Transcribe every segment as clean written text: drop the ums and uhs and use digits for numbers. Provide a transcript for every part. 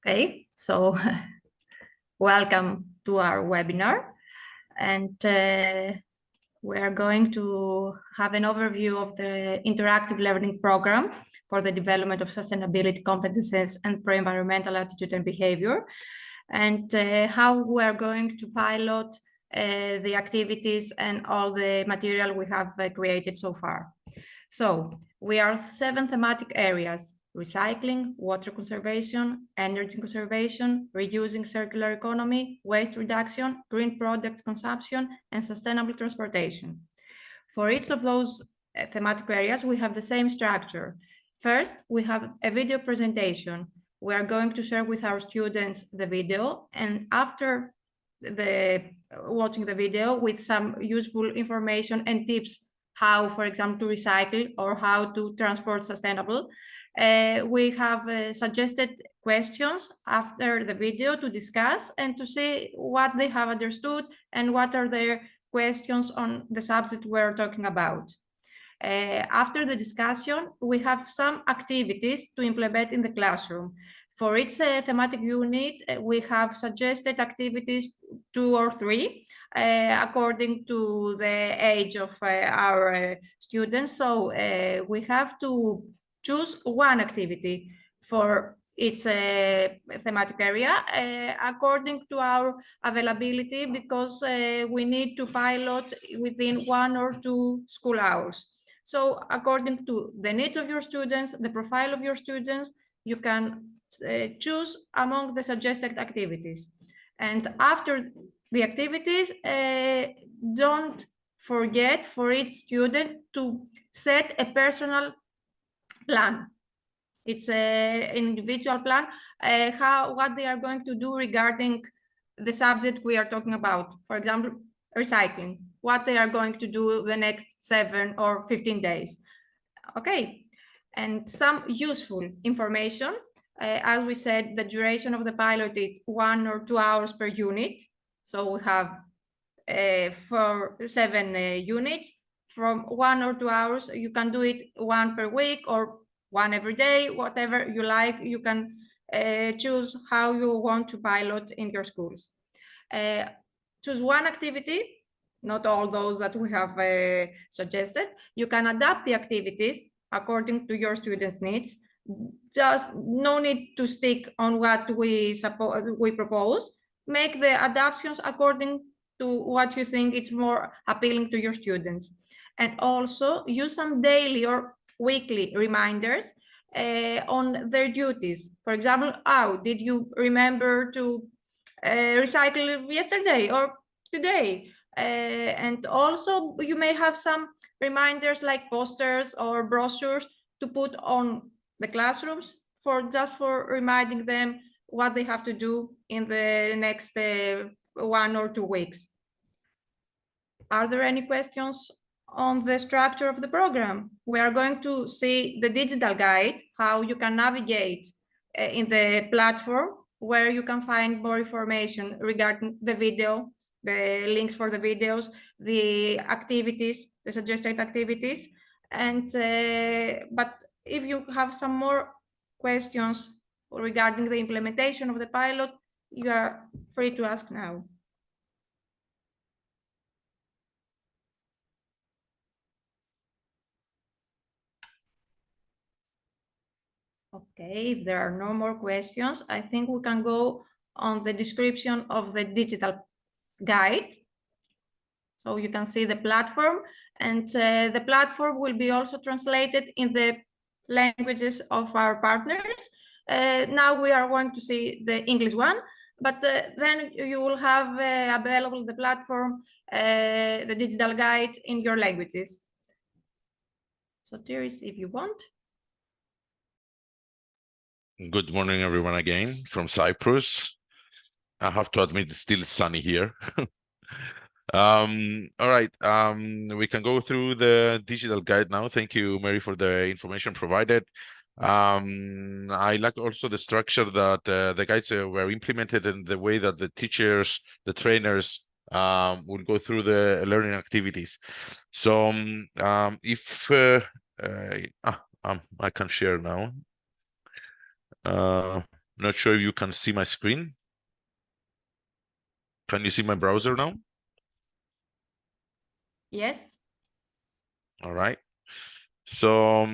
Okay, so welcome to our webinar, and we are going to have an overview of the interactive learning program for the development of sustainability competences and pro-environmental attitude and behavior, and how we are going to pilot the activities and all the material we have created so far. So we are 7 thematic areas: recycling, water conservation, energy conservation, reusing circular economy, waste reduction, green products consumption, and sustainable transportation. For each of those thematic areas, we have the same structure. First, we have a video presentation. We are going to share with our students the video, and after watching the video with some useful information and tips how, for example, to recycle or how to transport sustainable. We have suggested questions after the video to discuss and to see what they have understood and what are their questions on the subject we're talking about. After the discussion, we have some activities to implement in the classroom. For each thematic unit, we have suggested activities 2 or 3 according to the age of our students. So we have to choose one activity for its thematic area according to our availability, because we need to pilot within 1 or 2 school hours. So according to the needs of your students, the profile of your students, you can choose among the suggested activities. And after the activities, don't forget for each student to set a personal plan. It's an individual plan, what they are going to do regarding the subject we are talking about. For example, recycling, what they are going to do the next 7 or 15 days. Okay, and some useful information. As we said, the duration of the pilot is 1 or 2 hours per unit. So we have for 7 units from 1 or 2 hours. You can do it 1 per week or 1 every day, whatever you like. You can choose how you want to pilot in your schools. Choose one activity, not all those that we have suggested. You can adapt the activities according to your students' needs. Just no need to stick on what we propose. Make the adaptations according to what you think it's more appealing to your students. And also use some daily or weekly reminders on their duties. For example, did you remember to recycle yesterday or today? And also you may have some reminders like posters or brochures to put on the classrooms for reminding them what they have to do in the next 1 or 2 weeks. Are there any questions on the structure of the program? We are going to see the digital guide, how you can navigate in the platform, where you can find more information regarding the video, the links for the videos, the activities, the suggested activities. And but if you have some more questions regarding the implementation of the pilot, you are free to ask now. Okay, if there are no more questions, I think we can go on the description of the digital guide. So you can see the platform, and the platform will be also translated in the languages of our partners. Now we are going to see the English one, but then you will have available the platform, the digital guide in your languages. So Tiris, if you want. Good morning, everyone, again from Cyprus. I have to admit it's still sunny here. All right, we can go through the digital guide now. Thank you, Mary, for the information provided. I like also the structure that the guides were implemented in the way that the teachers, the trainers will go through the learning activities. So if I can share now. Not sure if you can see my screen. Can you see my browser now? Yes. All right. So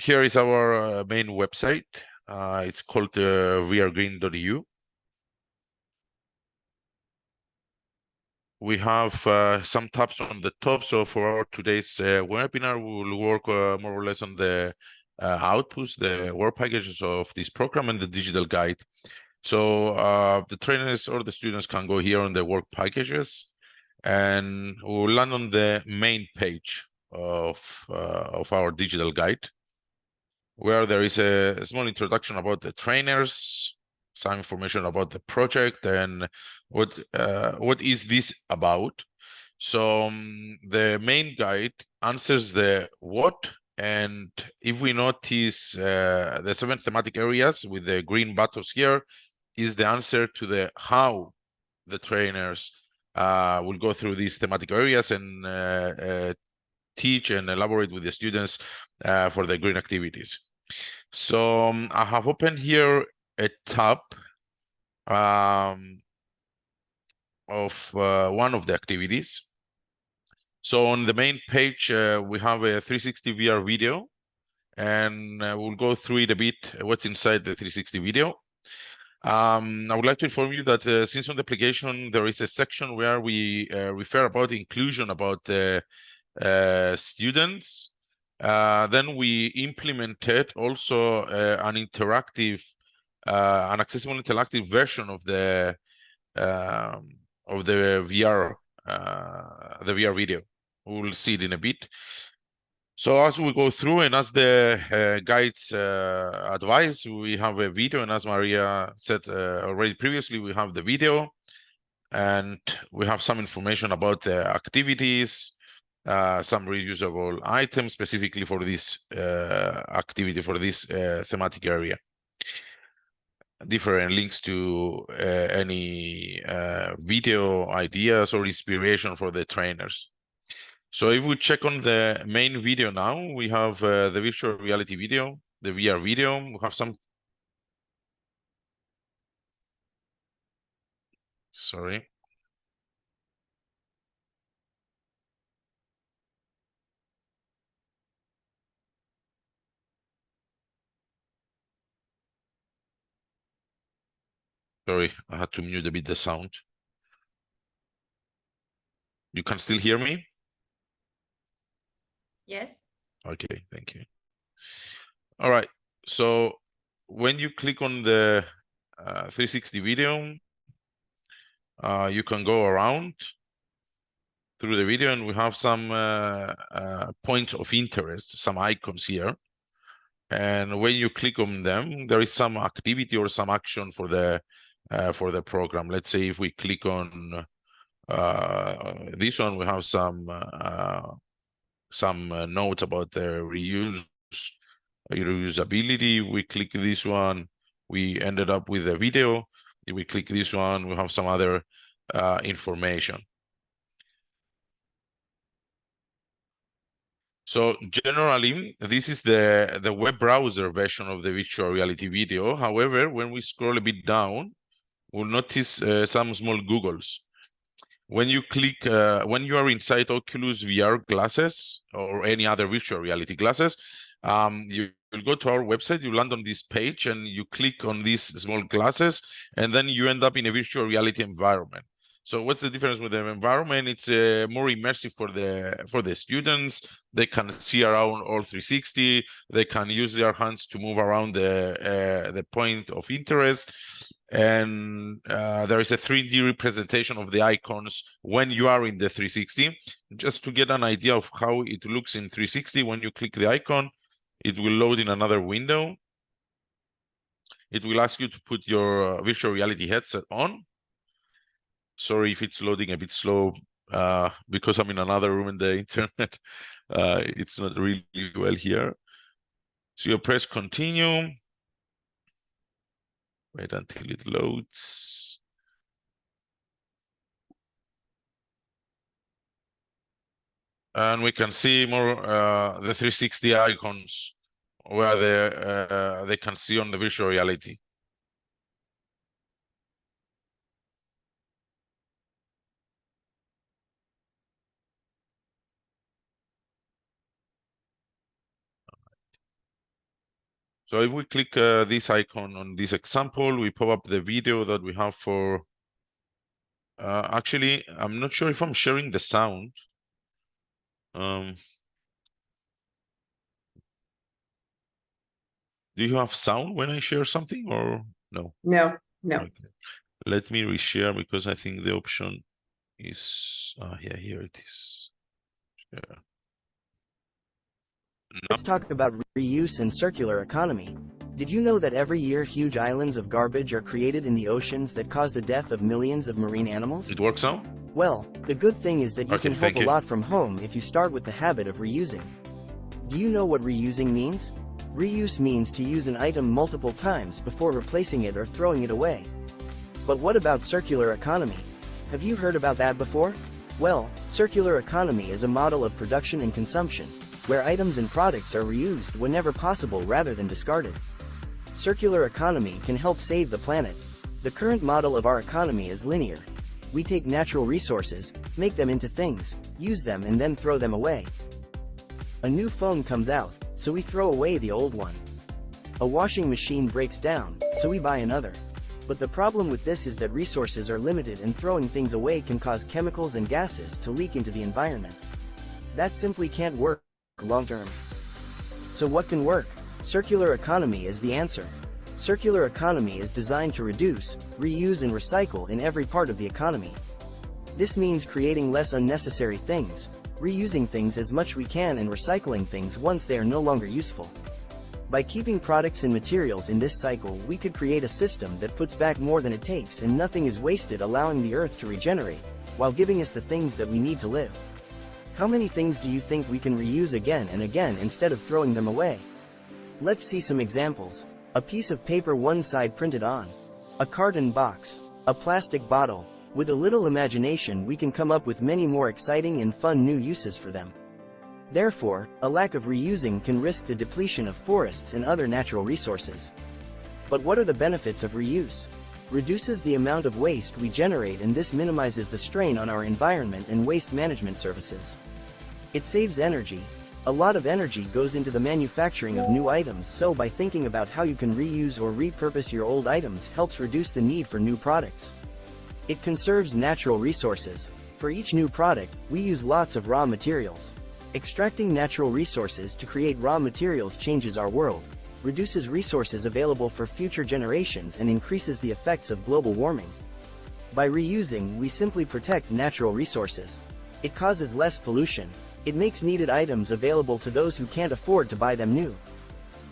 here is our main website. It's called wearegreen.eu. We have some tabs on the top. So for our today's webinar, we will work more or less on the outputs, the work packages of this program and the digital guide. So the trainers or the students can go here on the work packages, and we'll land on the main page of our digital guide, where there is a small introduction about the trainers, some information about the project, and what is this about. So the main guide answers the what, and if we notice the 7 thematic areas with the green buttons here, is the answer to the how the trainers will go through these thematic areas and teach and elaborate with the students for the green activities. So I have opened here a tab of one of the activities. So on the main page, we have a 360 VR video, and we'll go through it a bit, what's inside the 360 video. I would like to inform you that since on the application, there is a section where we refer about inclusion, about the students. Then we implemented also an interactive, an accessible interactive version of the VR, the VR video. We'll see it in a bit. So as we go through and as the guides advise, we have a video, and as Maria said already previously, we have the video, and we have some information about the activities, some reusable items specifically for this activity, for this thematic area. Different links to any video ideas or inspiration for the trainers. So if we check on the main video now, we have the virtual reality video, the VR video. We have some. Sorry. Sorry, I had to mute a bit the sound. You can still hear me? Yes. Okay, thank you. All right, so when you click on the 360 video, you can go around through the video, and we have some points of interest, some icons here. And when you click on them, there is some activity or some action for the program. Let's say if we click on this one, we have some notes about the reusability. We click this one, we ended up with a video. If we click this one, we have some other information. So generally, this is the web browser version of the virtual reality video. However, when we scroll a bit down, we'll notice some small Googles. When you click, when you are inside Oculus VR glasses or any other virtual reality glasses, you will go to our website, you land on this page, and you click on these small glasses, and then you end up in a virtual reality environment. So what's the difference with the environment? It's more immersive for the students. They can see around all 360. They can use their hands to move around the point of interest. And there is a 3D representation of the icons when you are in the 360. Just to get an idea of how it looks in 360, when you click the icon, it will load in another window. It will ask you to put your virtual reality headset on. Sorry if it's loading a bit slow, because I'm in another room in the internet. It's not really well here. So you press continue. Wait until it loads. And we can see more the 360 icons where they can see on the virtual reality. So if we click this icon on this example, we pop up the video that we have for, actually, I'm not sure if I'm sharing the sound. Do you have sound when I share something or no? No. Okay. Let me reshare because I think the option is, yeah, here it is. Share. Let's talk about reuse and circular economy. Did you know that every year huge islands of garbage are created in the oceans that cause the death of millions of marine animals? It works now? Well, the good thing is that you Okay, can help thank a you. lot from home if you start with the habit of reusing. Do you know what reusing means? Reuse means to use an item multiple times before replacing it or throwing it away. But what about circular economy? Have you heard about that before? Well, circular economy is a model of production and consumption, where items and products are reused whenever possible rather than discarded. Circular economy can help save the planet. The current model of our economy is linear. We take natural resources, make them into things, use them and then throw them away. A new phone comes out, so we throw away the old one. A washing machine breaks down, so we buy another. But the problem with this is that resources are limited and throwing things away can cause chemicals and gases to leak into the environment. That simply can't work long term. So what can work? Circular economy is the answer. Circular economy is designed to reduce, reuse and recycle in every part of the economy. This means creating less unnecessary things, reusing things as much we can and recycling things once they are no longer useful. By keeping products and materials in this cycle, we could create a system that puts back more than it takes and nothing is wasted, allowing the earth to regenerate, while giving us the things that we need to live. How many things do you think we can reuse again and again instead of throwing them away? Let's see some examples. A piece of paper one side printed on. A carton box. A plastic bottle. With a little imagination we can come up with many more exciting and fun new uses for them. Therefore, a lack of reusing can risk the depletion of forests and other natural resources. But what are the benefits of reuse? Reduces the amount of waste we generate, and this minimizes the strain on our environment and waste management services. It saves energy. A lot of energy goes into the manufacturing of new items, so by thinking about how you can reuse or repurpose your old items helps reduce the need for new products. It conserves natural resources. For each new product, we use lots of raw materials. Extracting natural resources to create raw materials changes our world, reduces resources available for future generations and increases the effects of global warming. By reusing, we simply protect natural resources. It causes less pollution. It makes needed items available to those who can't afford to buy them new.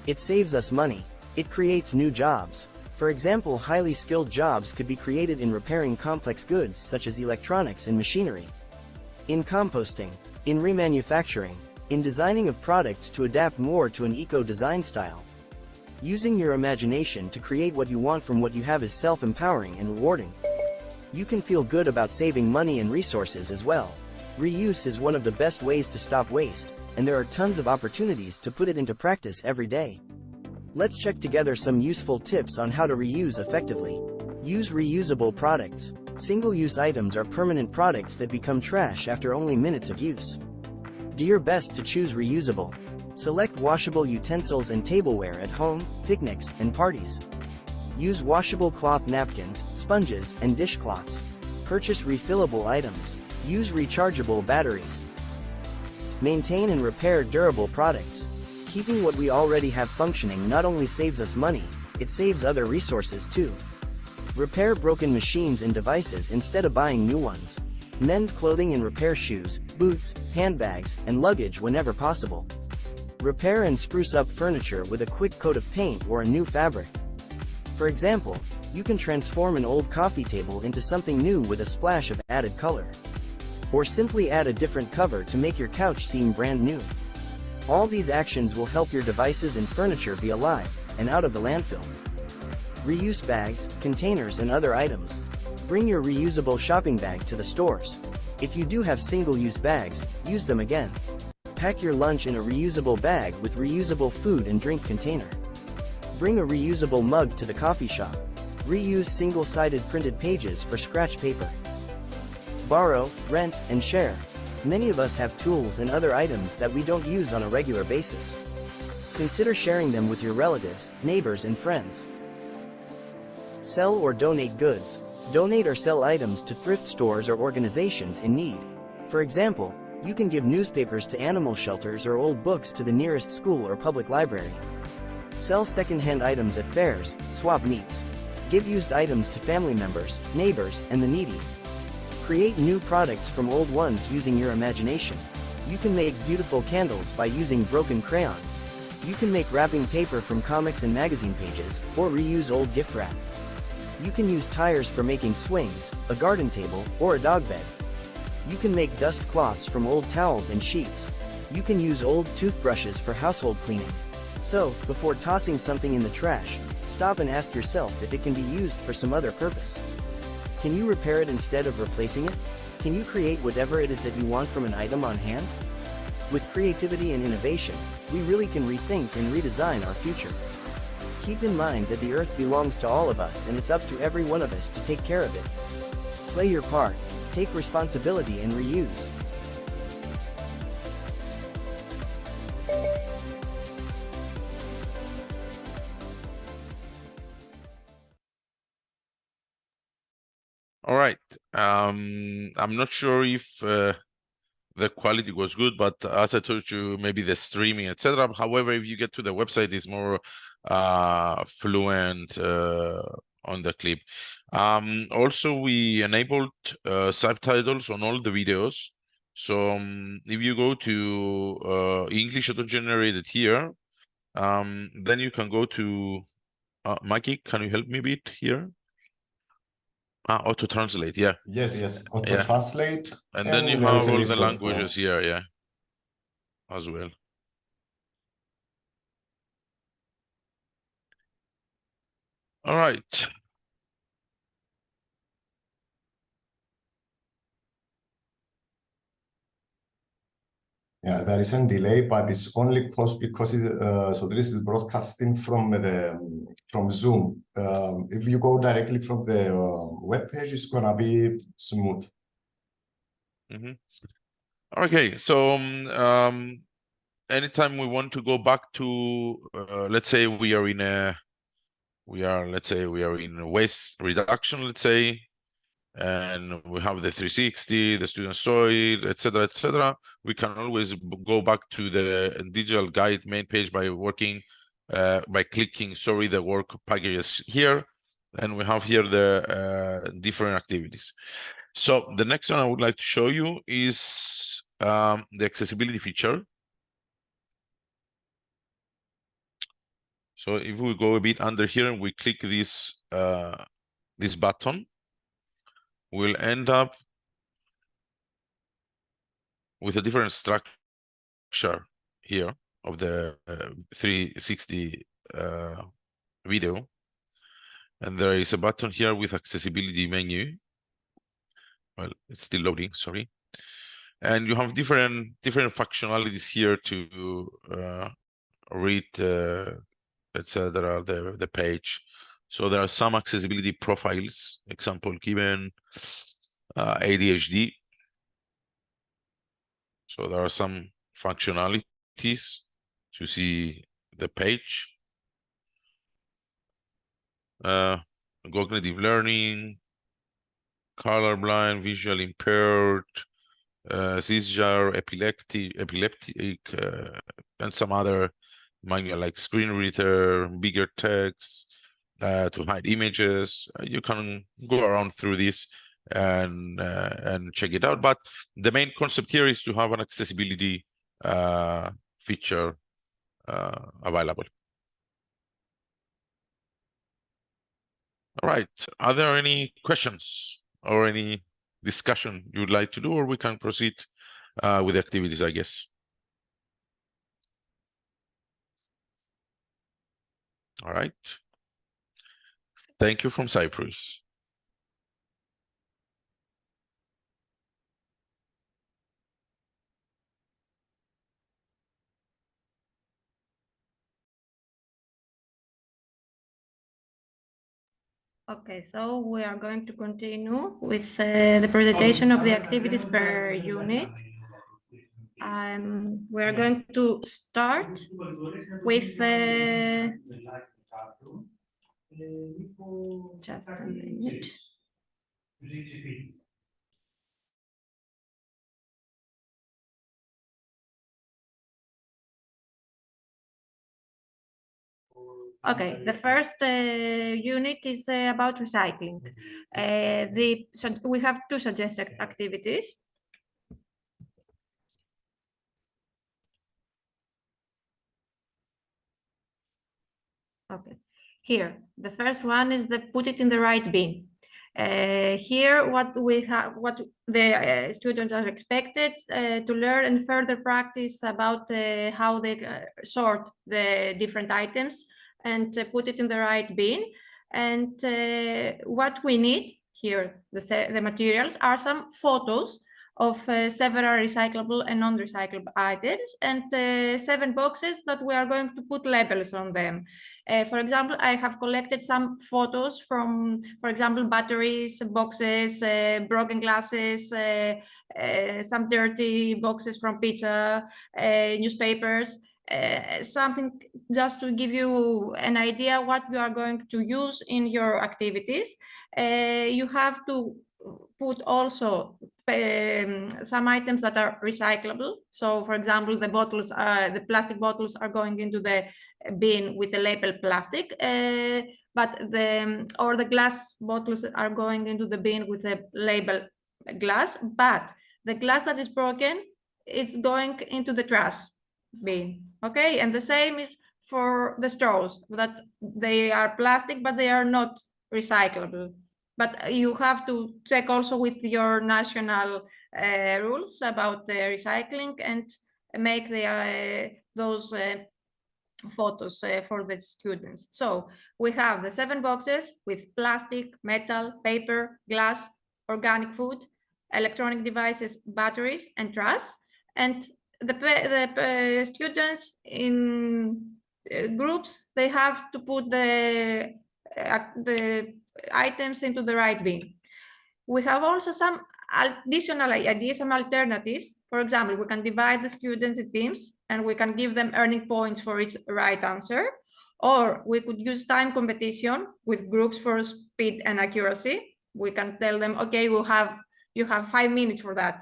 It saves us money. It creates new jobs. For example, highly skilled jobs could be created in repairing complex goods such as electronics and machinery, in composting, in remanufacturing, in designing of products to adapt more to an eco-design style. Using your imagination to create what you want from what you have is self-empowering and rewarding. You can feel good about saving money and resources as well. Reuse is one of the best ways to stop waste, and there are tons of opportunities to put it into practice every day. Let's check together some useful tips on how to reuse effectively. Use reusable products. Single-use items are permanent products that become trash after only minutes of use. Do your best to choose reusable. Select washable utensils and tableware at home, picnics, and parties. Use washable cloth napkins, sponges, and dishcloths. Purchase refillable items. Use rechargeable batteries. Maintain and repair durable products. Keeping what we already have functioning not only saves us money, it saves other resources too. Repair broken machines and devices instead of buying new ones. Mend clothing and repair shoes, boots, handbags, and luggage whenever possible. Repair and spruce up furniture with a quick coat of paint or a new fabric. For example, you can transform an old coffee table into something new with a splash of added color. Or simply add a different cover to make your couch seem brand new. All these actions will help your devices and furniture be alive and out of the landfill. Reuse bags, containers, and other items. Bring your reusable shopping bag to the stores. If you do have single-use bags, use them again. Pack your lunch in a reusable bag with reusable food and drink container. Bring a reusable mug to the coffee shop. Reuse single-sided printed pages for scratch paper. Borrow, rent, and share. Many of us have tools and other items that we don't use on a regular basis. Consider sharing them with your relatives, neighbors, and friends. Sell or donate goods. Donate or sell items to thrift stores or organizations in need. For example, you can give newspapers to animal shelters or old books to the nearest school or public library. Sell second-hand items at fairs, swap meets. Give used items to family members, neighbors, and the needy. Create new products from old ones using your imagination. You can make beautiful candles by using broken crayons. You can make wrapping paper from comics and magazine pages, or reuse old gift wrap. You can use tires for making swings, a garden table, or a dog bed. You can make dust cloths from old towels and sheets. You can use old toothbrushes for household cleaning. So, before tossing something in the trash, stop and ask yourself if it can be used for some other purpose. Can you repair it instead of replacing it? Can you create whatever it is that you want from an item on hand? With creativity and innovation, we really can rethink and redesign our future. Keep in mind that the Earth belongs to all of us, and it's up to every one of us to take care of it. Play your part, take responsibility, and reuse. All right. I'm not sure if the quality was good, but as I told you, maybe the streaming, etc. However, if you get to the website, it's more fluent on the clip. Also, we enabled subtitles on all the videos. So if you go to English auto-generated here, then you can go to Maggie, can you help me a bit here? Auto translate, yeah. Yes, auto translate. And then you have all the languages here, yeah, as well. All right. Yeah, there is a delay, but it's only because so this is broadcasting from Zoom. If you go directly from the web page, it's gonna be smooth. Okay, so anytime we want to go back to, let's say we are in waste reduction, let's say, and we have the 360, the student saw it, etc. We can always go back to the digital guide main page by clicking the work packages here, and we have here the different activities. So the next one I would like to show you is the accessibility feature. So if we go a bit under here and we click this button, we'll end up with a different structure here of the 360 video. And there is a button here with accessibility menu. Well, it's still loading, sorry. And you have different functionalities here to read, etc. the page. So there are some accessibility profiles, example given, ADHD. So there are some functionalities to see the page. Cognitive learning, colorblind, visual impaired, seizure, epileptic, and some other manual like screen reader, bigger text, to hide images. You can go around through this and check it out. But the main concept here is to have an accessibility feature available. All right. Are there any questions or any discussion you'd like to do, or we can proceed with the activities, I guess? All right. Thank you from Cyprus. Okay, so we are going to continue with the presentation of the activities per unit. We are going to start with just a minute. Okay, the first unit is about recycling. We have two suggested activities. Okay, here, the first one is the put it in the right bin. Here, what the students are expected to learn and further practice about how they sort the different items and put it in the right bin. And what we need here, the materials are some photos of several recyclable and non-recyclable items and 7 boxes that we are going to put labels on them. For example, I have collected some photos from, for example, batteries, boxes, broken glasses, some dirty boxes from pizza, newspapers, something just to give you an idea what you are going to use in your activities. You have to put also some items that are recyclable. So, for example, the plastic bottles are going into the bin with the label plastic, but the glass bottles are going into the bin with the label glass. But the glass that is broken, it's going into the trash bin. Okay, and the same is for the straws, that they are plastic, but they are not recyclable. But you have to check also with your national rules about recycling and make those photos for the students. So we have the 7 boxes with plastic, metal, paper, glass, organic food, electronic devices, batteries, and trash. And the students in groups, they have to put the items into the right bin. We have also some additional ideas, some alternatives. For example, we can divide the students in teams and we can give them earning points for each right answer. Or we could use time competition with groups for speed and accuracy. We can tell them, okay, you have 5 minutes for that.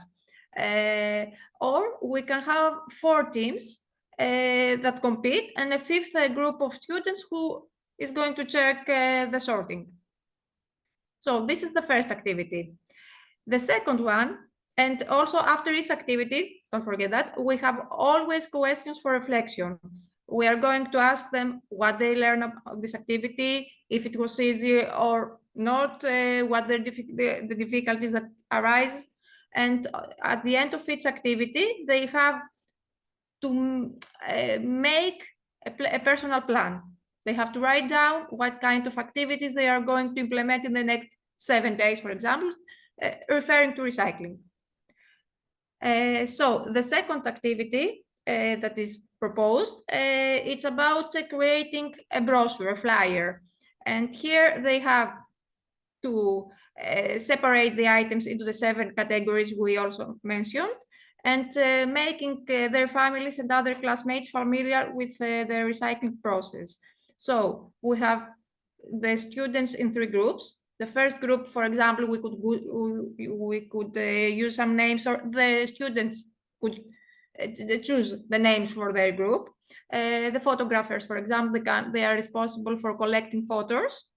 Or we can have 4 teams that compete and a 5th group of students who is going to check the sorting. So this is the first activity. The second one, and also after each activity, don't forget that, we have always questions for reflection. We are going to ask them what they learned about this activity, if it was easy or not, what the difficulties that arise. And at the end of each activity, they have to make a personal plan. They have to write down what kind of activities they are going to implement in the next 7 days, for example, referring to recycling. So the second activity that is proposed, it's about creating a brochure, a flyer. And here they have to separate the items into the 7 categories we also mentioned, and making their families and other classmates familiar with the recycling process. So we have the students in 3 groups. The first group, for example, we could use some names, or the students could choose the names for their group. The photographers, for example, they are responsible for collecting photos.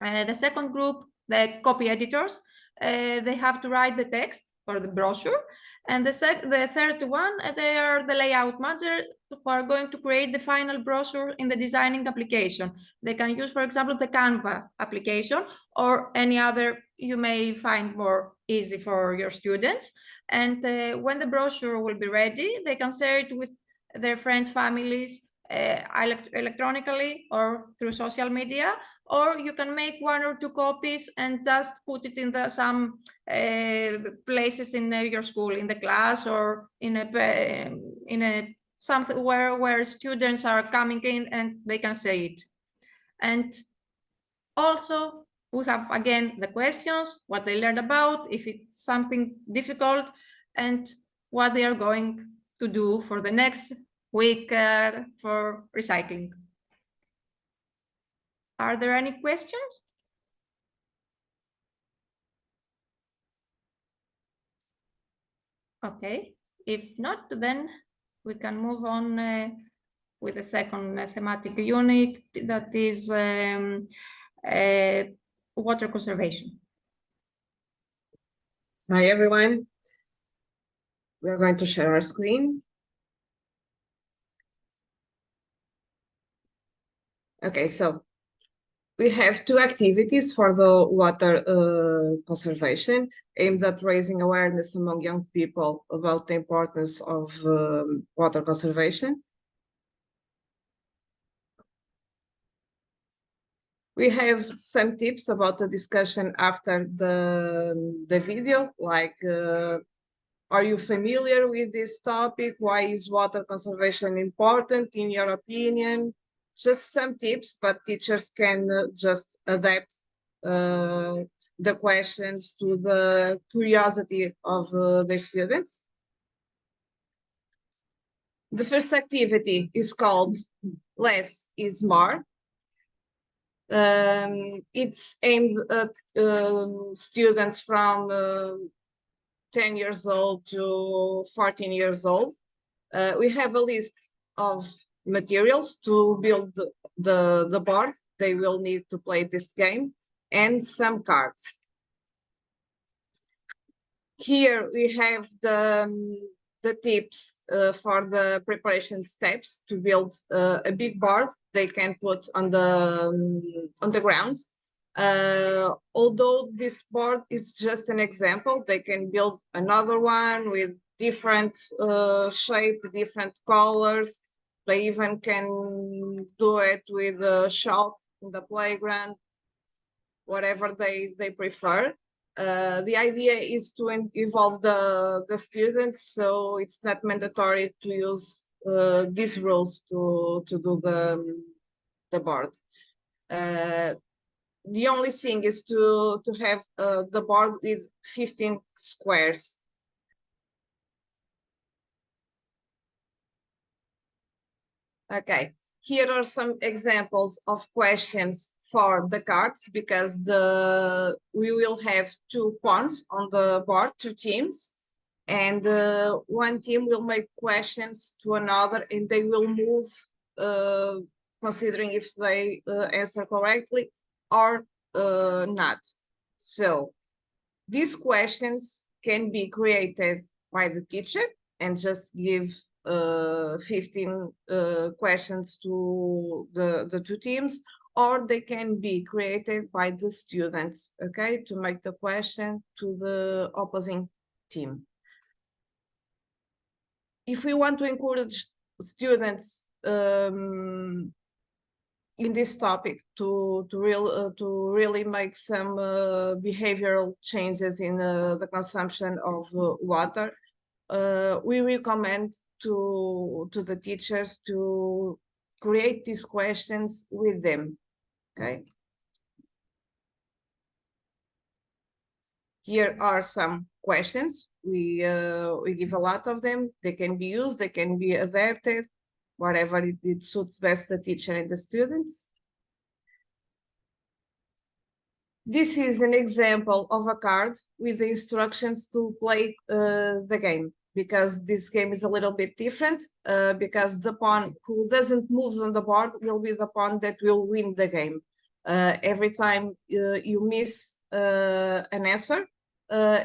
The second group, the copy editors, they have to write the text for the brochure. And the third one, they are the layout managers who are going to create the final brochure in the designing application. They can use, for example, the Canva application or any other you may find more easy for your students. And when the brochure will be ready, they can share it with their friends, families, electronically or through social media, or you can make 1 or 2 copies and just put it in some places in your school, in the class, or in a something where students are coming in and they can say it. And also we have again the questions, what they learned about, if it's something difficult, and what they are going to do for the next week for recycling. Are there any questions? Okay, if not, then we can move on with the second thematic unit, that is water conservation. Hi, everyone. We're going to share our screen. Okay, so we have two activities for the water conservation aimed at raising awareness among young people about the importance of water conservation. We have some tips about the discussion after the video, like are you familiar with this topic? Why is water conservation important in your opinion? Just some tips, but teachers can just adapt the questions to the curiosity of their students. The first activity is called Less is More. It's aimed at students from 10 years old to 14 years old. We have a list of materials to build the board they will need to play this game, and some cards. Here we have the tips for the preparation steps to build a big board they can put on the ground. Although this board is just an example, they can build another one with different shape, different colors. They even can do it with a chalk in the playground, whatever they prefer. The idea is to involve the students, so it's not mandatory to use these rules to do the board. The only thing is to have the board with 15 squares. Okay, here are some examples of questions for the cards, because we will have 2 pawns on the board, 2 teams, and one team will make questions to another, and they will move considering if they answer correctly or not. So these questions can be created by the teacher and just give 15 questions to the 2 teams, or they can be created by the students, okay, to make the question to the opposing team. If we want to encourage students in this topic to really make some behavioral changes in the consumption of water, we recommend to the teachers to create these questions with them. Okay. Here are some questions. We give a lot of them. They can be used, they can be adapted, whatever it suits best the teacher and the students. This is an example of a card with the instructions to play the game, because this game is a little bit different, because the pawn who doesn't move on the board will be the pawn that will win the game. Every time you miss an answer,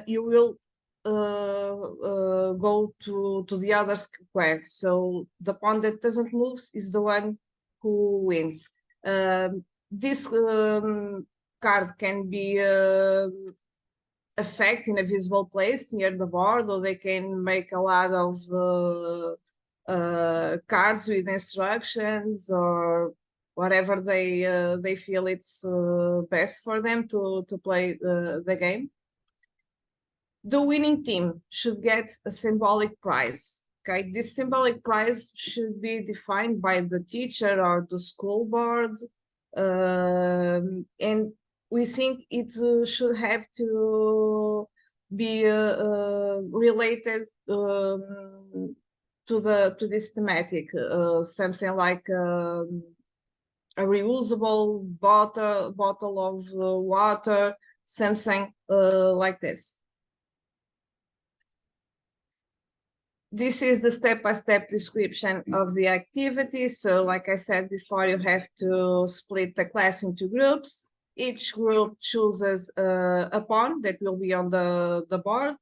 you will go to the other square. So the pawn that doesn't move is the one who wins. This card can be effect in a visible place near the board, or they can make a lot of cards with instructions, or whatever they feel it's best for them to play the game. The winning team should get a symbolic prize. Okay, this symbolic prize should be defined by the teacher or the school board, and we think it should have to be related to this thematic, something like a reusable bottle of water, something like this. This is the step-by-step description of the activity. So like I said before, you have to split the class into groups. Each group chooses a pawn that will be on the board.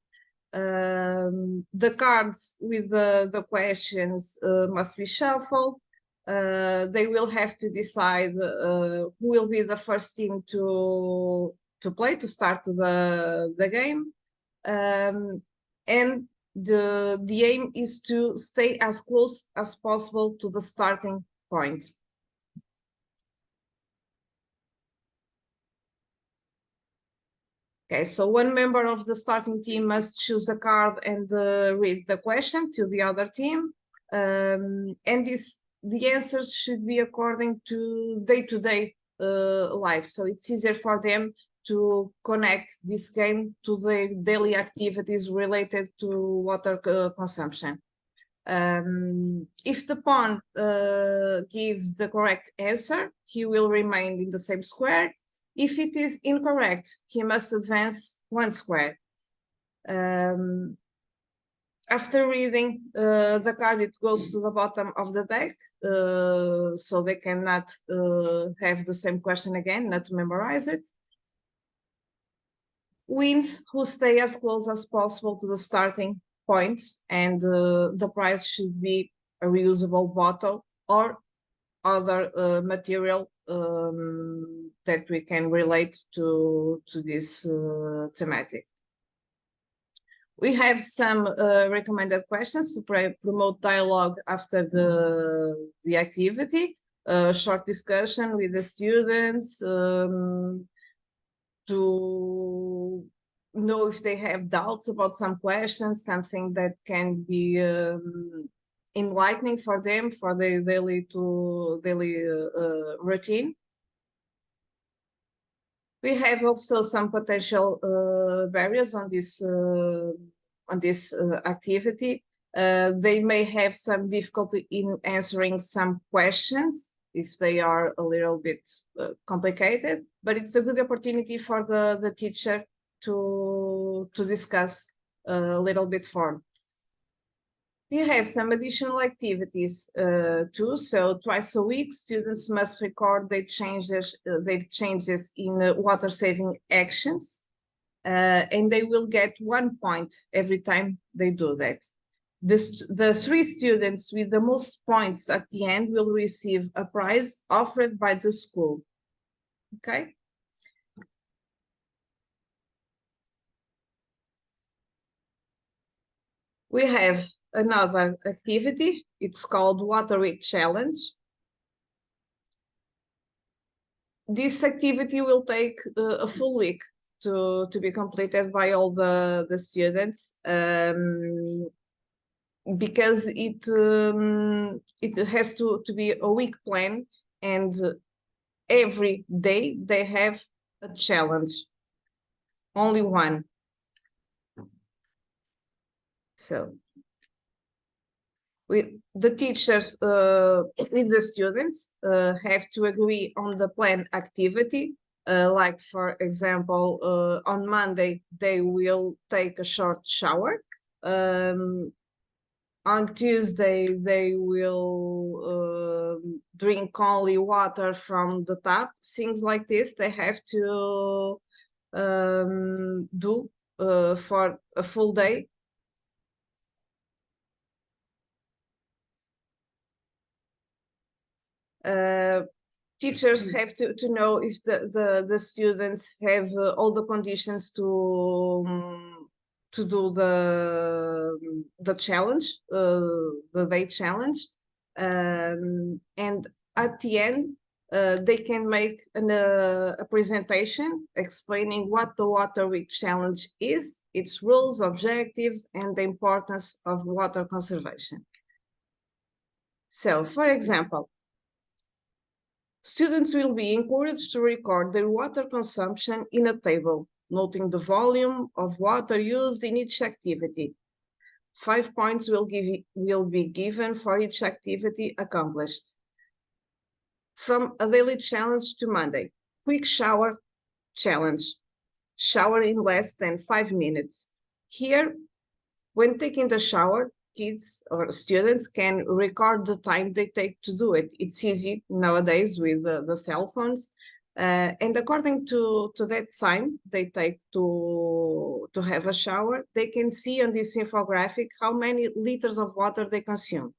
The cards with the questions must be shuffled. They will have to decide who will be the first team to play, to start the game. And the aim is to stay as close as possible to the starting point. Okay, so one member of the starting team must choose a card and read the question to the other team. And the answers should be according to day-to-day life. So it's easier for them to connect this game to their daily activities related to water consumption. If the pawn gives the correct answer, he will remain in the same square. If it is incorrect, he must advance one square. After reading the card, it goes to the bottom of the deck, so they cannot have the same question again, not to memorize it. Wins who stay as close as possible to the starting point, and the prize should be a reusable bottle or other material that we can relate to this thematic. We have some recommended questions to promote dialogue after the activity, short discussion with the students, to know if they have doubts about some questions, something that can be enlightening for them for their daily routine. We have also some potential barriers on this activity. They may have some difficulty in answering some questions if they are a little bit complicated, but it's a good opportunity for the teacher to discuss a little bit further. We have some additional activities too. So twice a week, students must record their changes in water-saving actions, and they will get 1 point every time they do that. The 3 students with the most points at the end will receive a prize offered by the school. Okay. We have another activity. It's called Water Week Challenge. This activity will take a full week to be completed by all the students, because it has to be a week plan, and every day they have a challenge, only one. So the teachers with the students have to agree on the plan activity. Like, for example, on Monday, they will take a short shower. On Tuesday, they will drink only water from the tap. Things like this, they have to do for a full day. Teachers have to know if the students have all the conditions to do the challenge, the day challenge, and at the end they can make a presentation explaining what the Water Week Challenge is, its rules, objectives, and the importance of water conservation. So, for example, Students will be encouraged to record their water consumption in a table, noting the volume of water used in each activity. 5 points will be given for each activity accomplished. From a daily challenge to Monday, quick shower challenge. Shower in less than 5 minutes. Here, when taking the shower, kids or students can record the time they take to do it. It's easy nowadays with the cell phones. And according to that time they take to have a shower, they can see on this infographic how many liters of water they consume.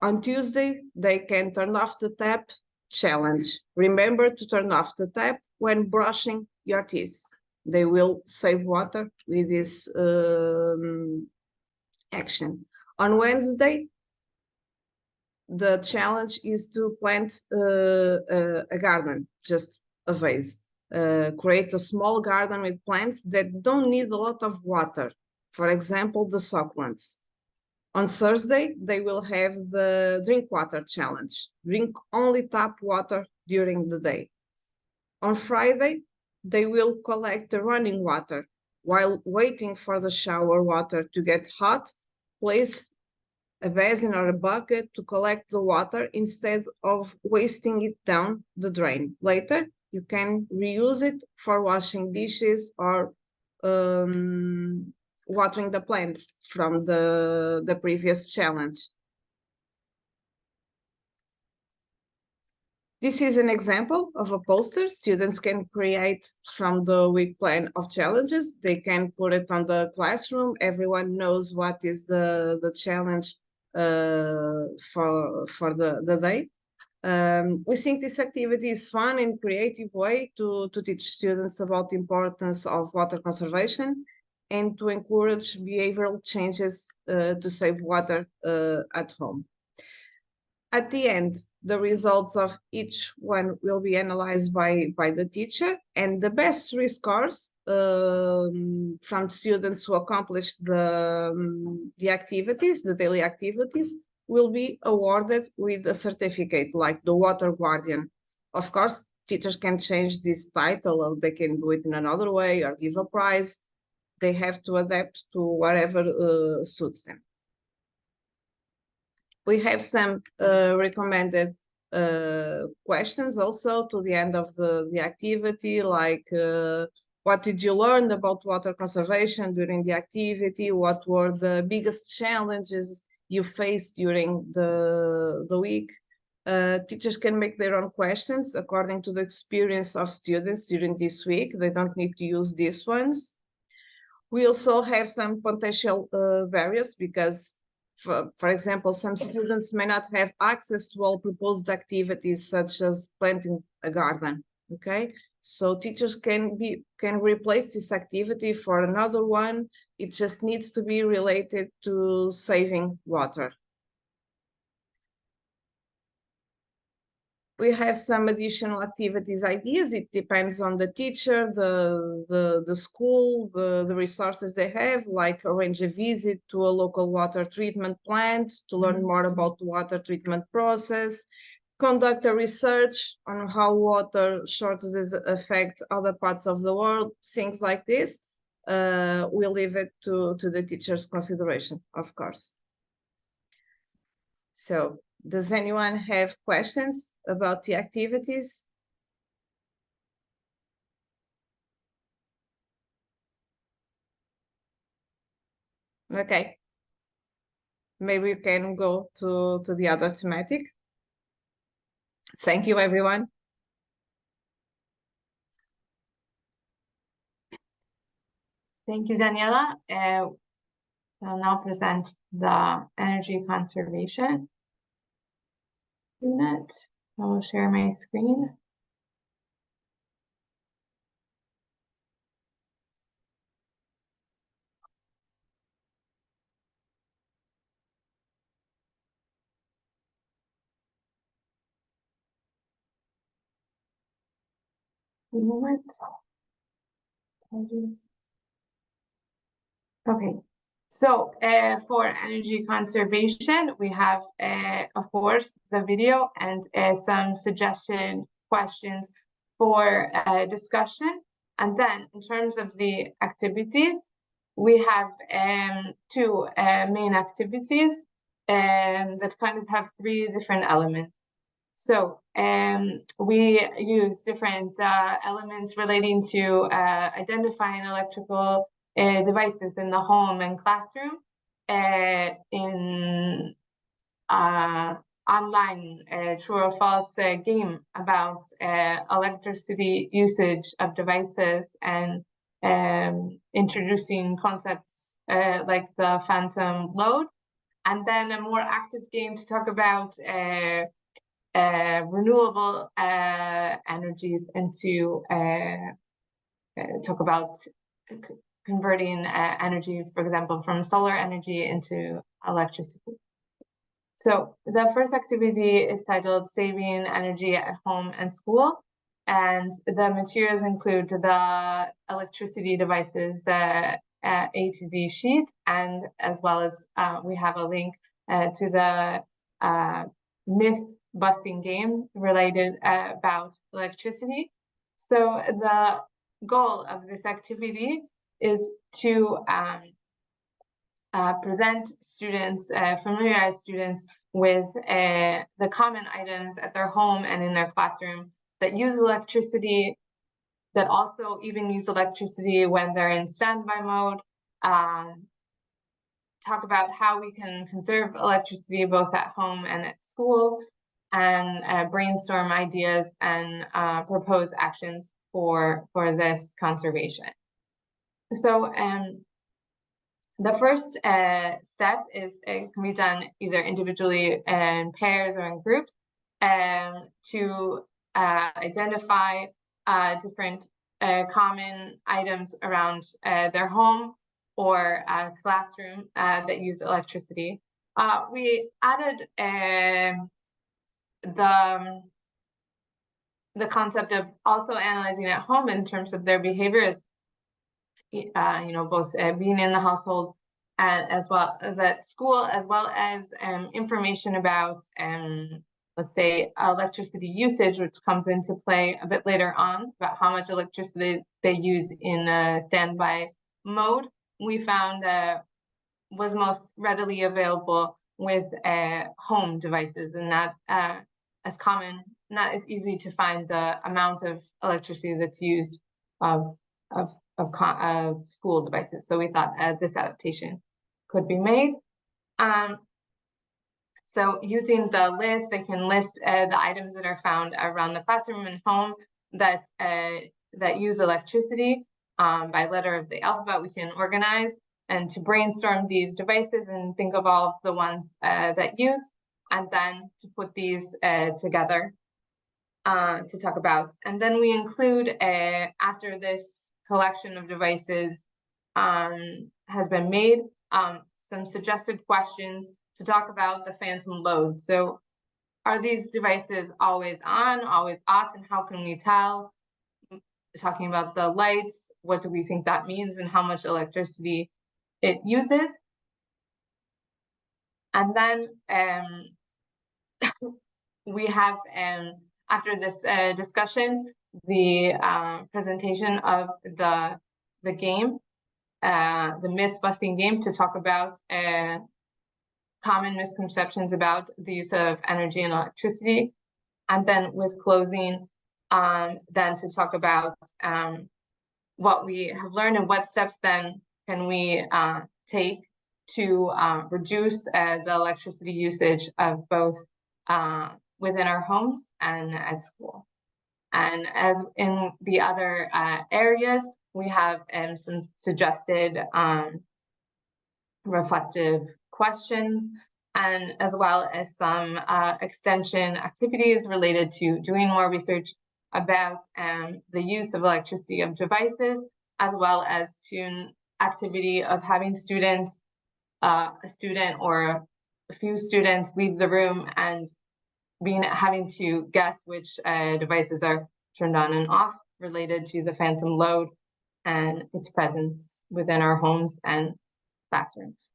On Tuesday, they can turn off the tap challenge. Remember to turn off the tap when brushing your teeth. They will save water with this action. On Wednesday, the challenge is to plant a garden, just a vase. Create a small garden with plants that don't need a lot of water. For example, the succulents. On Thursday, they will have the drink water challenge. Drink only tap water during the day. On Friday, they will collect the running water. While waiting for the shower water to get hot, place a basin or a bucket to collect the water instead of wasting it down the drain. Later, you can reuse it for washing dishes or watering the plants from the previous challenge. This is an example of a poster students can create from the week plan of challenges. They can put it on the classroom. Everyone knows what is the challenge for the day. We think this activity is fun and creative way to teach students about the importance of water conservation and to encourage behavioral changes to save water at home. At the end, the results of each one will be analyzed by the teacher, and the best 3 scores from students who accomplished the activities, the daily activities, will be awarded with a certificate like the Water Guardian. Of course, teachers can change this title, or they can do it in another way or give a prize. They have to adapt to whatever suits them. We have some recommended questions also to the end of the activity, like what did you learn about water conservation during the activity? What were the biggest challenges you faced during the week? Teachers can make their own questions according to the experience of students during this week. They don't need to use these ones. We also have some potential barriers because for example, some students may not have access to all proposed activities, such as planting a garden, okay? So teachers can replace this activity for another one. It just needs to be related to saving water. We have some additional activities ideas. It depends on the teacher, the school, the resources they have, like arrange a visit to a local water treatment plant to learn more about the water treatment process, conduct a research on how water shortages affect other parts of the world, things like this. We'll leave it to the teacher's consideration, of course. So, does anyone have questions about the activities? Okay. Maybe you can go to the other thematic. Thank you, everyone. Thank you, Daniela. I'll now present the energy conservation unit. I will share my screen. One moment. Okay. So for energy conservation, we have, of course, the video and some suggested questions for discussion. And then in terms of the activities, we have two main activities that kind of have three different elements. So we use different elements relating to identifying electrical devices in the home and classroom in online true or false game about electricity usage of devices and introducing concepts like the phantom load, and then a more active game to talk about renewable energies into talk about converting energy, for example, from solar energy into electricity. So the first activity is titled Saving Energy at Home and School, and the materials include the electricity devices A to Z sheet, and as well as we have a link to the myth busting game related about electricity. So the goal of this activity is to present students, familiarize students with the common items at their home and in their classroom that use electricity, that also even use electricity when they're in standby mode. Talk about how we can conserve electricity both at home and at school, and brainstorm ideas and propose actions for this conservation. So the first step is it can be done either individually in pairs or in groups to identify different common items around their home or classroom that use electricity. We added the concept of also analyzing at home in terms of their behavior as both being in the household and as well as at school, as well as information about let's say electricity usage, which comes into play a bit later on, about how much electricity they use in standby mode. We found was most readily available with home devices, and not as common, not as easy to find the amount of electricity that's used of school devices. So we thought this adaptation could be made. So using the list, they can list the items that are found around the classroom and home that use electricity by letter of the alphabet. We can organize and to brainstorm these devices and think of all of the ones that use, and then to put these together to talk about. And then we include, after this collection of devices has been made, some suggested questions to talk about the phantom load. So are these devices always on, always off, and how can we tell? Talking about the lights, what do we think that means and how much electricity it uses? And then we have, after this discussion, the presentation of the game, the myth-busting game, to talk about common misconceptions about the use of energy and electricity. And then with closing, then to talk about what we have learned and what steps then can we take to reduce the electricity usage of both within our homes and at school. And as in the other areas, we have some suggested reflective questions, and as well as some extension activities related to doing more research about the use of electricity of devices, as well as to an activity of having students, a student or a few students leave the room and having to guess which devices are turned on and off related to the phantom load and its presence within our homes and classrooms.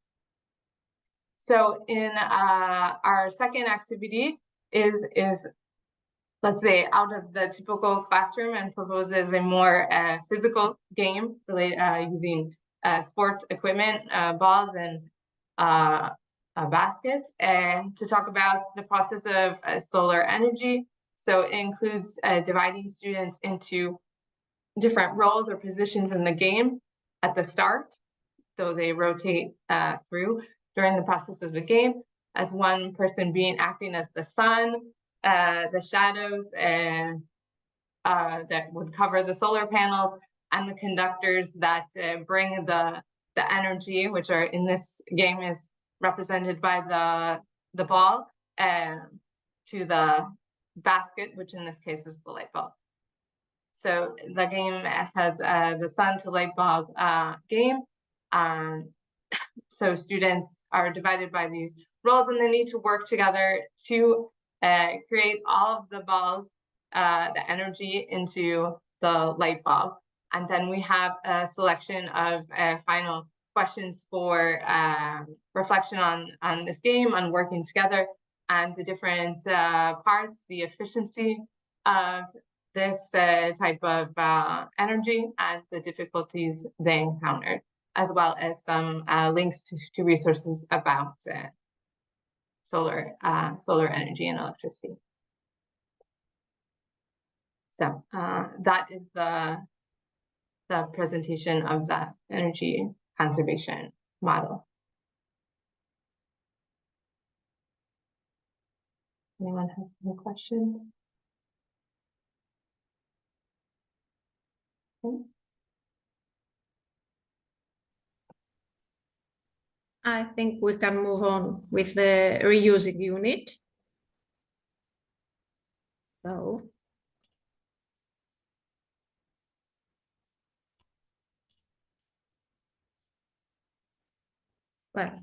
So in our second activity is let's say out of the typical classroom and proposes a more physical game related using sports equipment, balls and a basket, to talk about the process of solar energy. So it includes dividing students into different roles or positions in the game at the start. So they rotate through during the process of the game, as one person being acting as the sun, the shadows that would cover the solar panels, and the conductors that bring the energy, which are in this game is represented by the ball, to the basket, which in this case is the light bulb. So the game has the sun to light bulb game. So students are divided by these roles, and they need to work together to create all of the balls, the energy into the light bulb. And then we have a selection of final questions for reflection on this game, on working together, and the different parts, the efficiency of this type of energy and the difficulties they encountered, as well as some links to resources about solar energy and electricity. So that is the presentation of the energy conservation model. Anyone has any questions? Okay. I think we can move on with the reusing unit. So, well,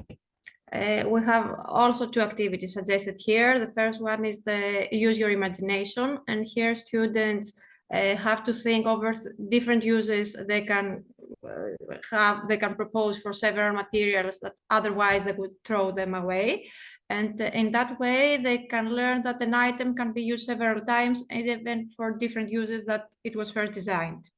we have also two activities suggested here. The first one is the use your imagination, and here students have to think over different uses they can propose for several materials that otherwise they would throw them away. And in that way, they can learn that an item can be used several times, and even for different uses that it was first designed.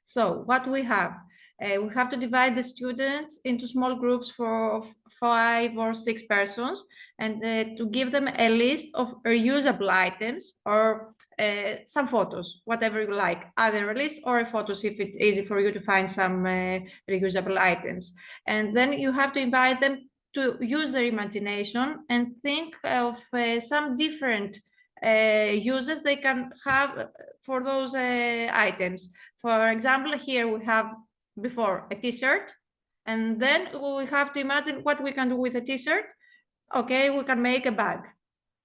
So what we have to divide the students into small groups for 5 or 6 persons, and to give them a list of reusable items or some photos, whatever you like, either a list or a photos if it's easy for you to find some reusable items. And then you have to invite them to use their imagination and think of some different uses they can have for those items. For example, here we have before a t-shirt, and then we have to imagine what we can do with a t-shirt. Okay, we can make a bag,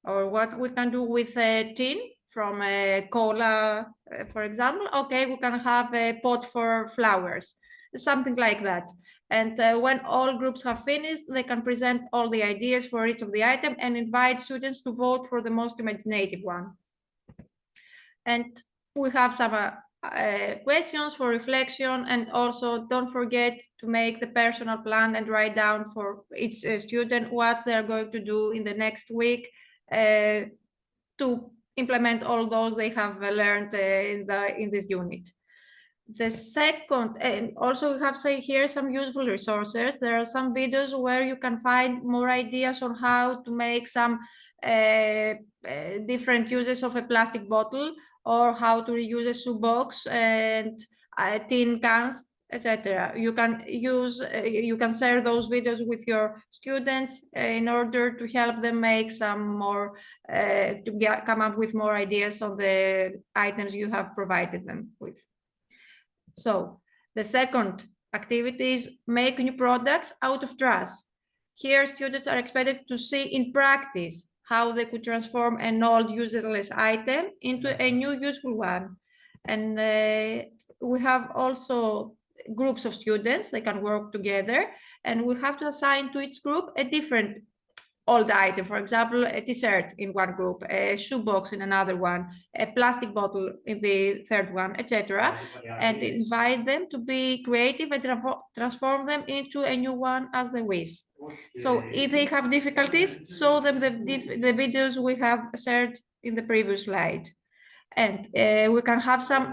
or what we can do with a tin from a cola, for example. Okay, we can have a pot for flowers, something like that. And when all groups have finished, they can present all the ideas for each of the item and invite students to vote for the most imaginative one. And we have some questions for reflection, and also don't forget to make the personal plan and write down for each student what they're going to do in the next week to implement all those they have learned in this unit. The second, and also we have here some useful resources. There are some videos where you can find more ideas on how to make some different uses of a plastic bottle, or how to reuse a shoebox and tin cans, etc. You can use, you can share those videos with your students in order to help them make some more, come up with more ideas on the items you have provided them with. So the second activity is make new products out of trash. Here, students are expected to see in practice how they could transform an old useless item into a new useful one. And we have also groups of students, they can work together, and we have to assign to each group a different old item, for example, a t-shirt in one group, a shoebox in another one, a plastic bottle in the third one, etc., and invite them to be creative and transform them into a new one as they wish. So if they have difficulties, show them the videos we have shared in the previous slide. And we can have some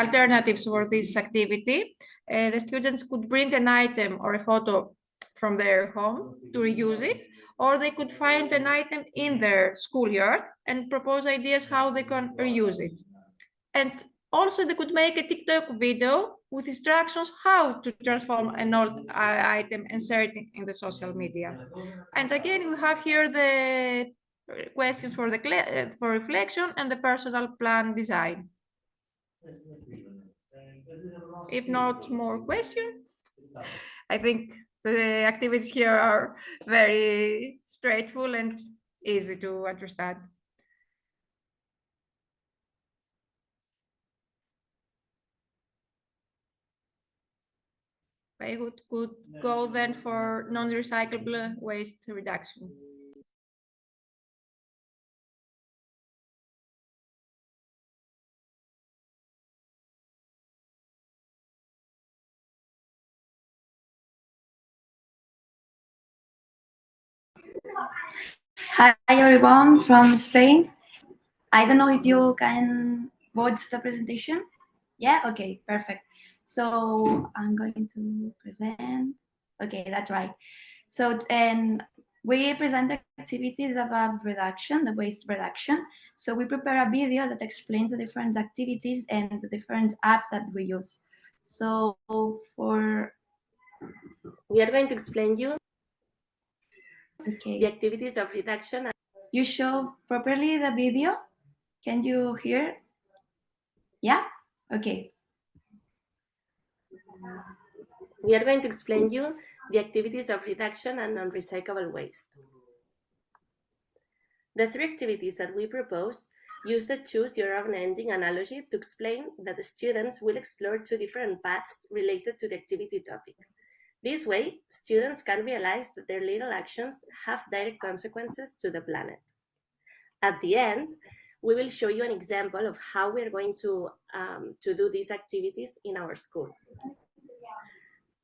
alternatives for this activity. The students could bring an item or a photo from their home to reuse it, or they could find an item in their schoolyard and propose ideas how they can reuse it. And also they could make a TikTok video with instructions how to transform an old item and share it in the social media. And again, we have here the questions for for reflection and the personal plan design. If not more questions, I think the activities here are very straightforward and easy to understand. I could go then for non-recyclable waste reduction. Hi everyone from Spain. I don't know if you can watch the presentation. Yeah, okay, perfect. So I'm going to present. Okay, that's right. So we present activities about reduction, the waste reduction. So we prepare a video that explains the different activities and the different apps that we use. So we are going to explain you okay, the activities of reduction. You show properly the video? Can you hear? Yeah? Okay. We are going to explain you the activities of reduction and non-recyclable waste. The three activities that we proposed use the choose your own ending analogy to explain that the students will explore two different paths related to the activity topic. This way, students can realize that their little actions have direct consequences to the planet. At the end, we will show you an example of how we're going to do these activities in our school.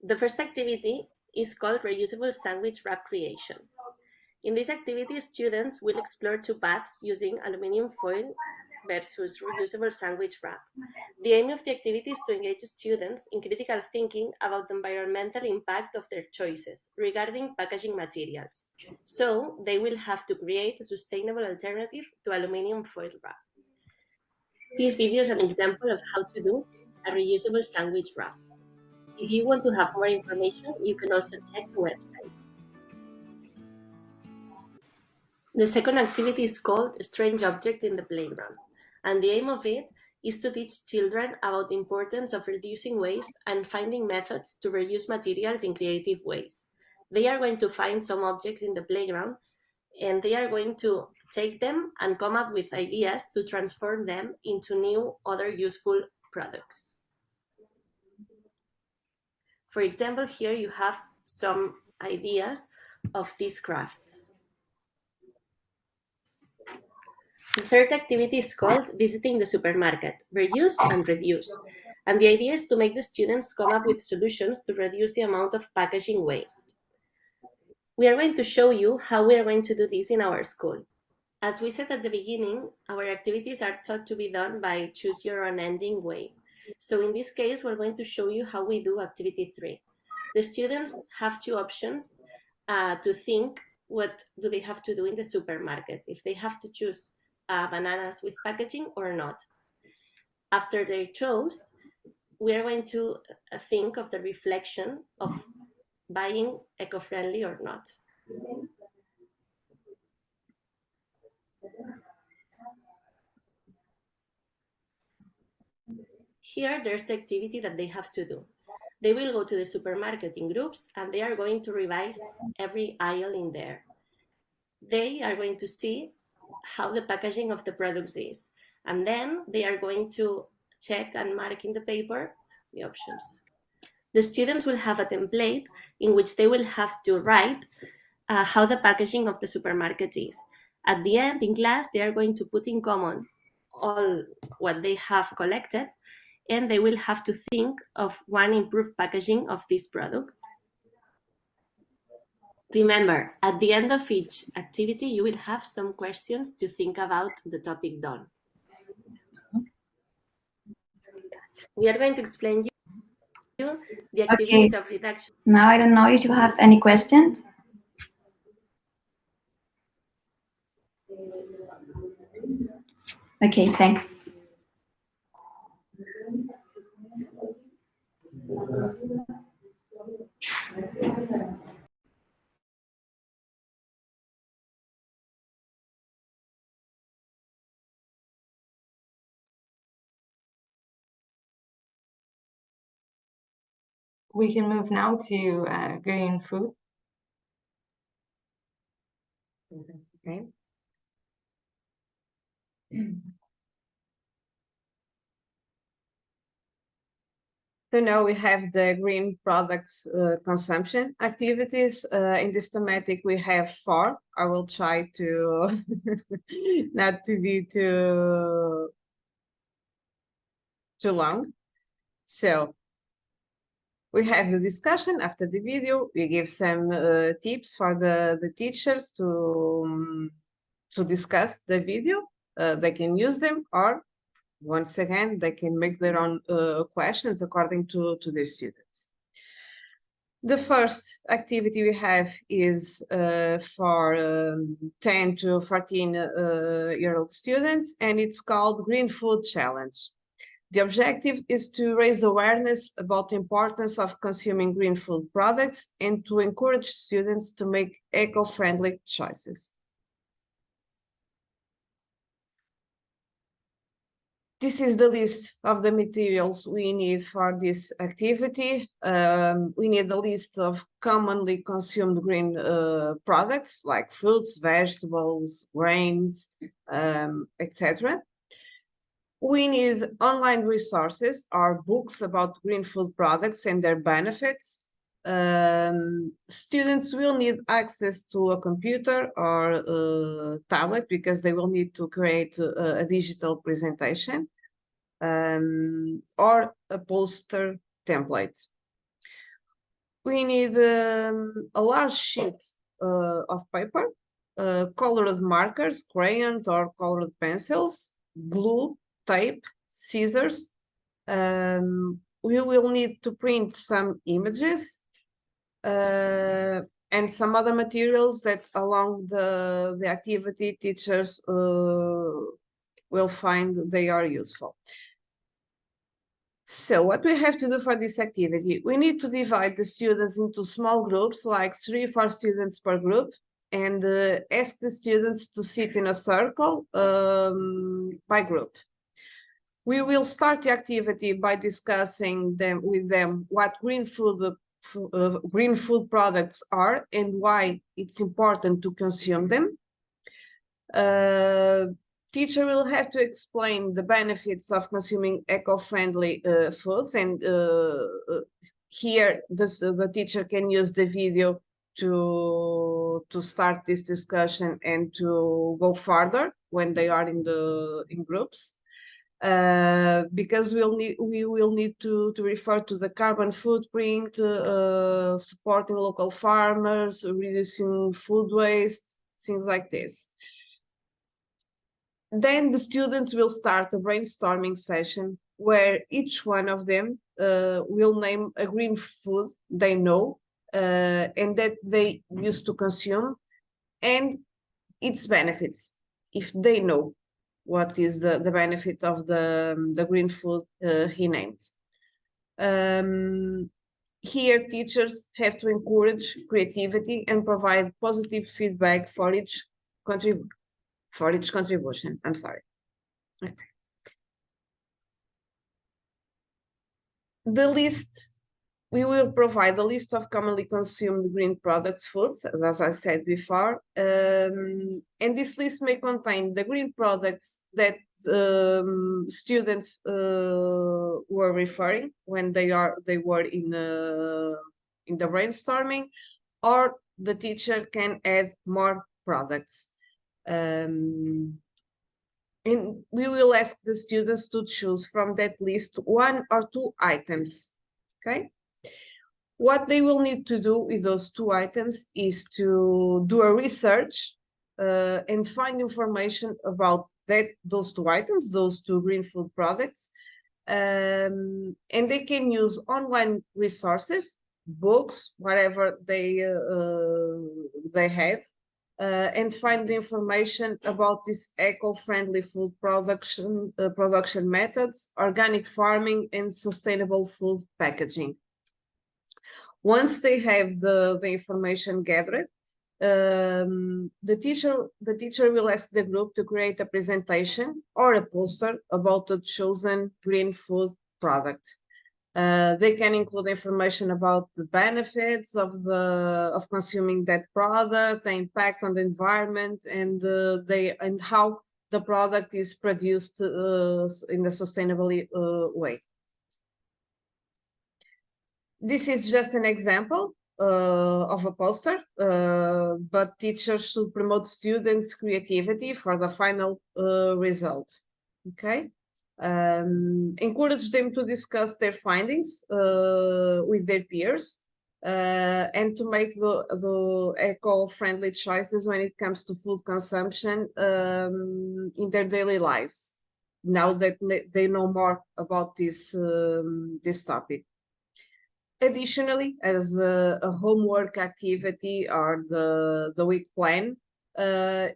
The first activity is called reusable sandwich wrap creation. In this activity, students will explore two paths using aluminum foil versus reusable sandwich wrap. The aim of the activity is to engage students in critical thinking about the environmental impact of their choices regarding packaging materials. So they will have to create a sustainable alternative to aluminum foil wrap. This video is an example of how to do a reusable sandwich wrap. If you want to have more information, you can also check the website. The second activity is called Strange Object in the Playground, and the aim of it is to teach children about the importance of reducing waste and finding methods to reuse materials in creative ways. They are going to find some objects in the playground, and they are going to take them and come up with ideas to transform them into new other useful products. For example, here you have some ideas of these crafts. The third activity is called Visiting the Supermarket, Reuse and Reduce. And the idea is to make the students come up with solutions to reduce the amount of packaging waste. We are going to show you how we are going to do this in our school. As we said at the beginning, our activities are thought to be done by choose your own ending way. So in this case, we're going to show you how we do activity 3. The students have two options to think what do they have to do in the supermarket, if they have to choose bananas with packaging or not. After they chose, we are going to think of the reflection of buying eco-friendly or not. Here, there's the activity that they have to do. They will go to the supermarket in groups and they are going to revise every aisle in there. They are going to see how the packaging of the products is. And then they are going to check and mark in the paper the options. The students will have a template in which they will have to write how the packaging of the supermarket is. At the end, in class, they are going to put in common all what they have collected, and they will have to think of one improved packaging of this product. Remember, at the end of each activity, you will have some questions to think about the topic done. We are going to explain you the activities of reduction. Now I don't know if you have any questions. Okay, thanks. We can move now to green food. Okay. So now we have the green products consumption activities. In this thematic, we have 4. I will try to not to be too long. So we have the discussion after the video. We give some tips for the teachers to discuss the video. They can use them, or once again, they can make their own questions according to their students. The first activity we have is for 10 to 14-year-old students, and it's called Green Food Challenge. The objective is to raise awareness about the importance of consuming green food products and to encourage students to make eco-friendly choices. This is the list of the materials we need for this activity. We need a list of commonly consumed green products like fruits, vegetables, grains, etc. We need online resources or books about green food products and their benefits. Students will need access to a computer or a tablet because they will need to create a digital presentation or a poster template. We need a large sheet of paper, colored markers, crayons or colored pencils, glue, tape, scissors. We will need to print some images and some other materials that along the activity teachers will find they are useful. So what we have to do for this activity, we need to divide the students into small groups, like 3 or 4 students per group, and ask the students to sit in a circle by group. We will start the activity by discussing with them what green food products are and why it's important to consume them. Teacher will have to explain the benefits of consuming eco-friendly foods, and here the teacher can use the video to start this discussion and to go further when they are in groups. Because we will need to refer to the carbon footprint, supporting local farmers, reducing food waste, things like this. Then the students will start a brainstorming session where each one of them will name a green food they know and that they used to consume and its benefits, if they know what is the benefit of the green food he named. Here, teachers have to encourage creativity and provide positive feedback for each contribution. I'm sorry. Okay. The list, we will provide a list of commonly consumed green products, foods, as I said before, and this list may contain the green products that students were referring when they were in the brainstorming, or the teacher can add more products. And we will ask the students to choose from that list 1 or 2 items, okay? What they will need to do with those 2 items is to do a research and find information about those 2 items, those 2 green food products. And they can use online resources, books, whatever they have, and find the information about this eco-friendly food production methods, organic farming, and sustainable food packaging. Once they have the information gathered, the teacher will ask the group to create a presentation or a poster about the chosen green food product. They can include information about the benefits of consuming that product, the impact on the environment, and how the product is produced in a sustainable way. This is just an example of a poster, but teachers should promote students' creativity for the final result. Okay. Encourage them to discuss their findings with their peers and to make the eco-friendly choices when it comes to food consumption in their daily lives, now that they know more about this topic. Additionally, as a homework activity or the week plan,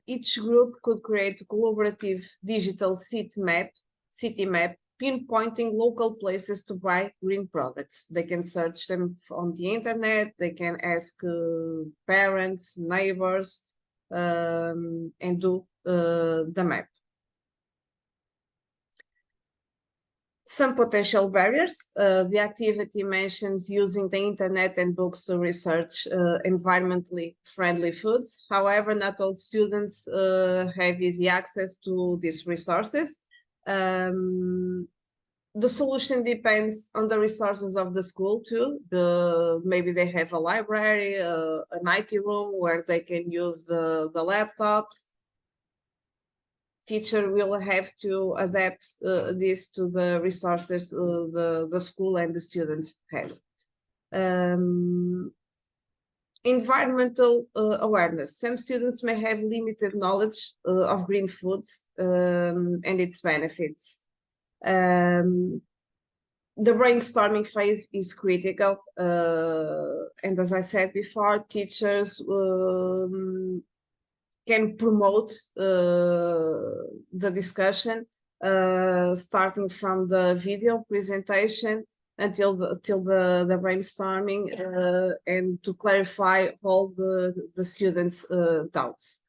each group could create a collaborative digital city map pinpointing local places to buy green products. They can search them on the internet, they can ask parents, neighbors, and do the map. Some potential barriers. The activity mentions using the internet and books to research environmentally friendly foods. However, not all students have easy access to these resources. The solution depends on the resources of the school too. Maybe they have a library, an IT room where they can use the laptops. Teacher will have to adapt this to the resources the school and the students have. Environmental awareness. Some students may have limited knowledge of green foods and its benefits. The brainstorming phase is critical, and as I said before, teachers can promote the discussion, starting from the video presentation until the brainstorming, and to clarify all the students' doubts.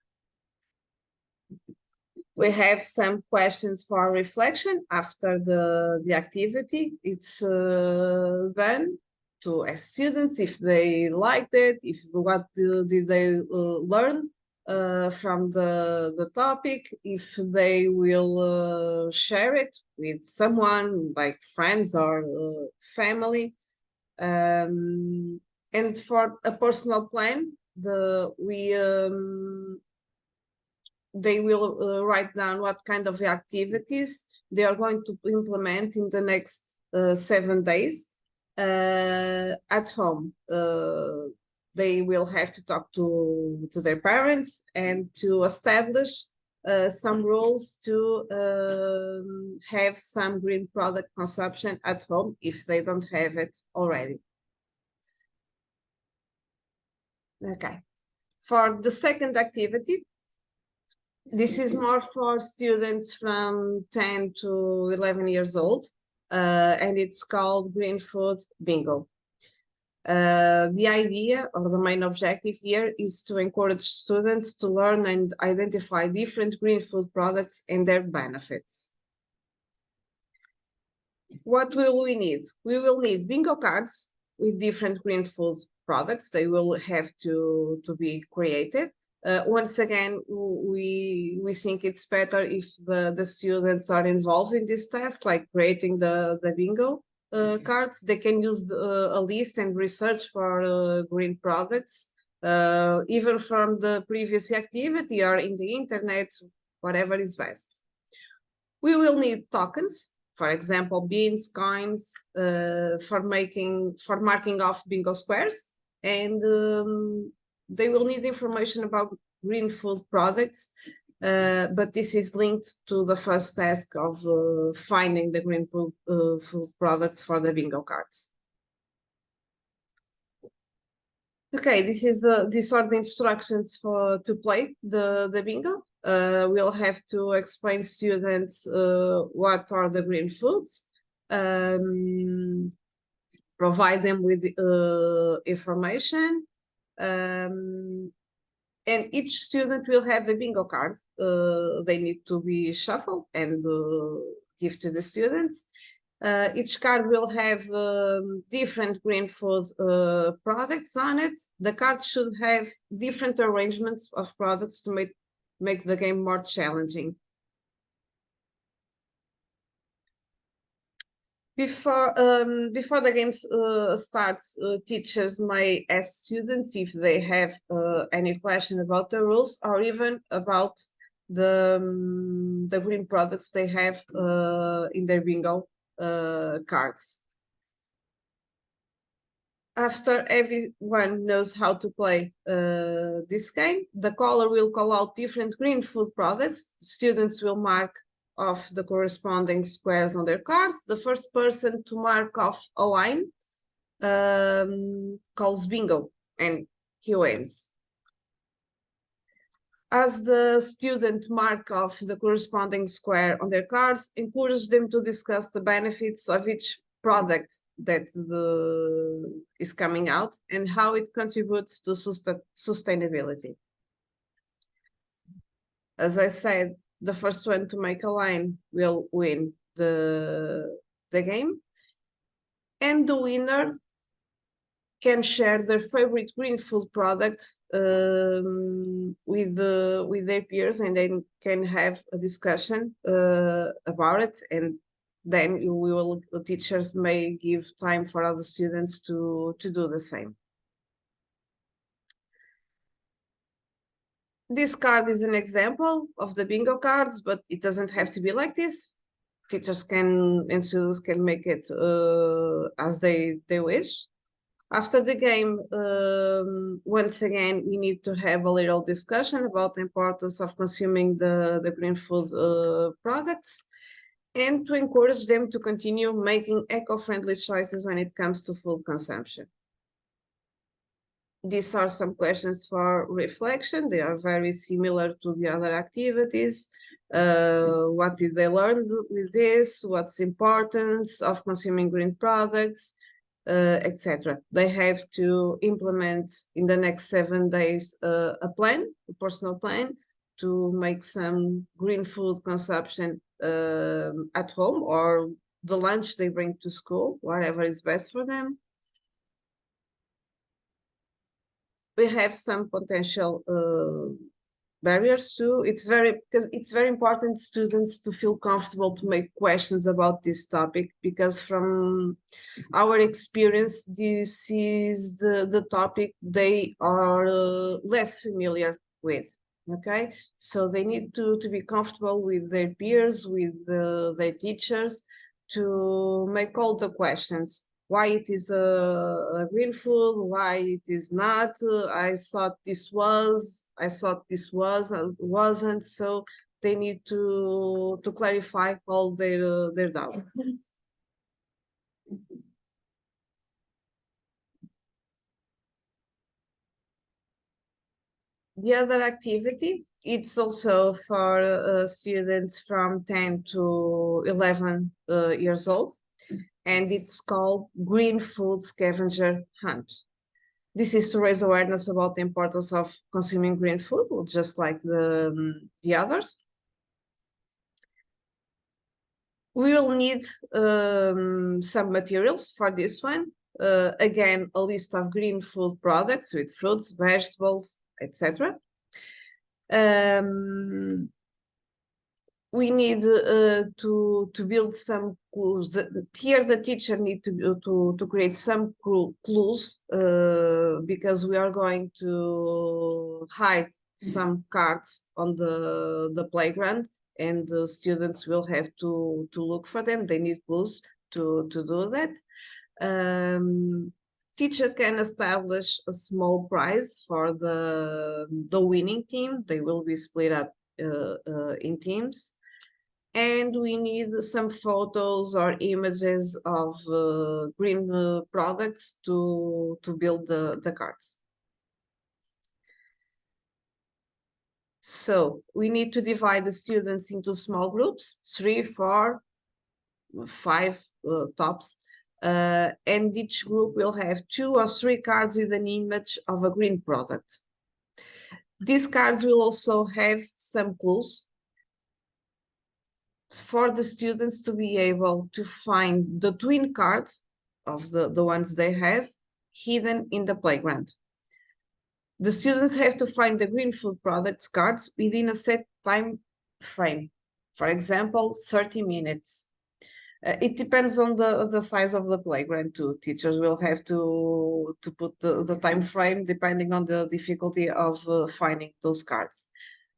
We have some questions for reflection after the activity. It's done to ask students if they liked it, what did they learn from the topic, if they will share it with someone like friends or family. And for a personal plan, they will write down what kind of activities they are going to implement in the next 7 days at home. They will have to talk to their parents and to establish some rules to have some green product consumption at home if they don't have it already. Okay. For the second activity, this is more for students from 10 to 11 years old, and it's called Green Food Bingo. The idea or the main objective here is to encourage students to learn and identify different green food products and their benefits. What will we need? We will need bingo cards with different green food products. They will have to be created. Once again, we think it's better if the students are involved in this task, like creating the bingo cards. They can use a list and research for green products even from the previous activity or in the internet, whatever is best. We will need tokens, for example, beans, coins, for marking off bingo squares, and they will need information about green food products, but this is linked to the first task of finding the green food products for the bingo cards. Okay, these are the instructions to play the bingo. We'll have to explain to students what are the green foods, provide them with information, and each student will have a bingo card. They need to be shuffled and give to the students. Each card will have different green food products on it. The card should have different arrangements of products to make the game more challenging. Before the game starts, teachers may ask students if they have any question about the rules or even about the green products they have in their bingo cards. After everyone knows how to play this game, the caller will call out different green food products. Students will mark off the corresponding squares on their cards. The first person to mark off a line calls bingo, and he wins. As the student mark off the corresponding square on their cards, encourage them to discuss the benefits of each product that is coming out and how it contributes to sustainability. As I said, the first one to make a line will win the game, and the winner can share their favorite green food product with their peers, and they can have a discussion about it, and then teachers may give time for other students to do the same. This card is an example of the bingo cards, but it doesn't have to be like this. Teachers and students can make it as they wish. After the game, once again, we need to have a little discussion about the importance of consuming the green food products, and to encourage them to continue making eco-friendly choices when it comes to food consumption. These are some questions for reflection. They are very similar to the other activities. What did they learn with this? What's the importance of consuming green products, etc. They have to implement in the next 7 days a plan, a personal plan, to make some green food consumption at home, or the lunch they bring to school, whatever is best for them. We have some potential barriers too. Because it's very important students to feel comfortable to make questions about this topic, because from our experience, this is the topic they are less familiar with. Okay, so they need to be comfortable with their peers, with their teachers, to make all the questions. Why it is a green food, why it is not, I thought this was, wasn't, so they need to clarify all their doubts. The other activity, it's also for students from 10 to 11 years old, and it's called Green Food Scavenger Hunt. This is to raise awareness about the importance of consuming green food, just like the others. We will need some materials for this one. Again, a list of green food products with fruits, vegetables, etc. we need to build some clues. Here the teacher need to create some clues because we are going to hide some cards on the playground, and the students will have to look for them. They need clues to do that. Teacher can establish a small prize for the winning team. They will be split up in teams. And we need some photos or images of green products to build the cards. So we need to divide the students into small groups, 3, 4, 5 tops, and each group will have 2 or 3 cards with an image of a green product. These cards will also have some clues for the students to be able to find the twin card of the ones they have hidden in the playground. The students have to find the green food products cards within a set time frame. For example, 30 minutes. It depends on the size of the playground too. Teachers will have to put the time frame depending on the difficulty of finding those cards.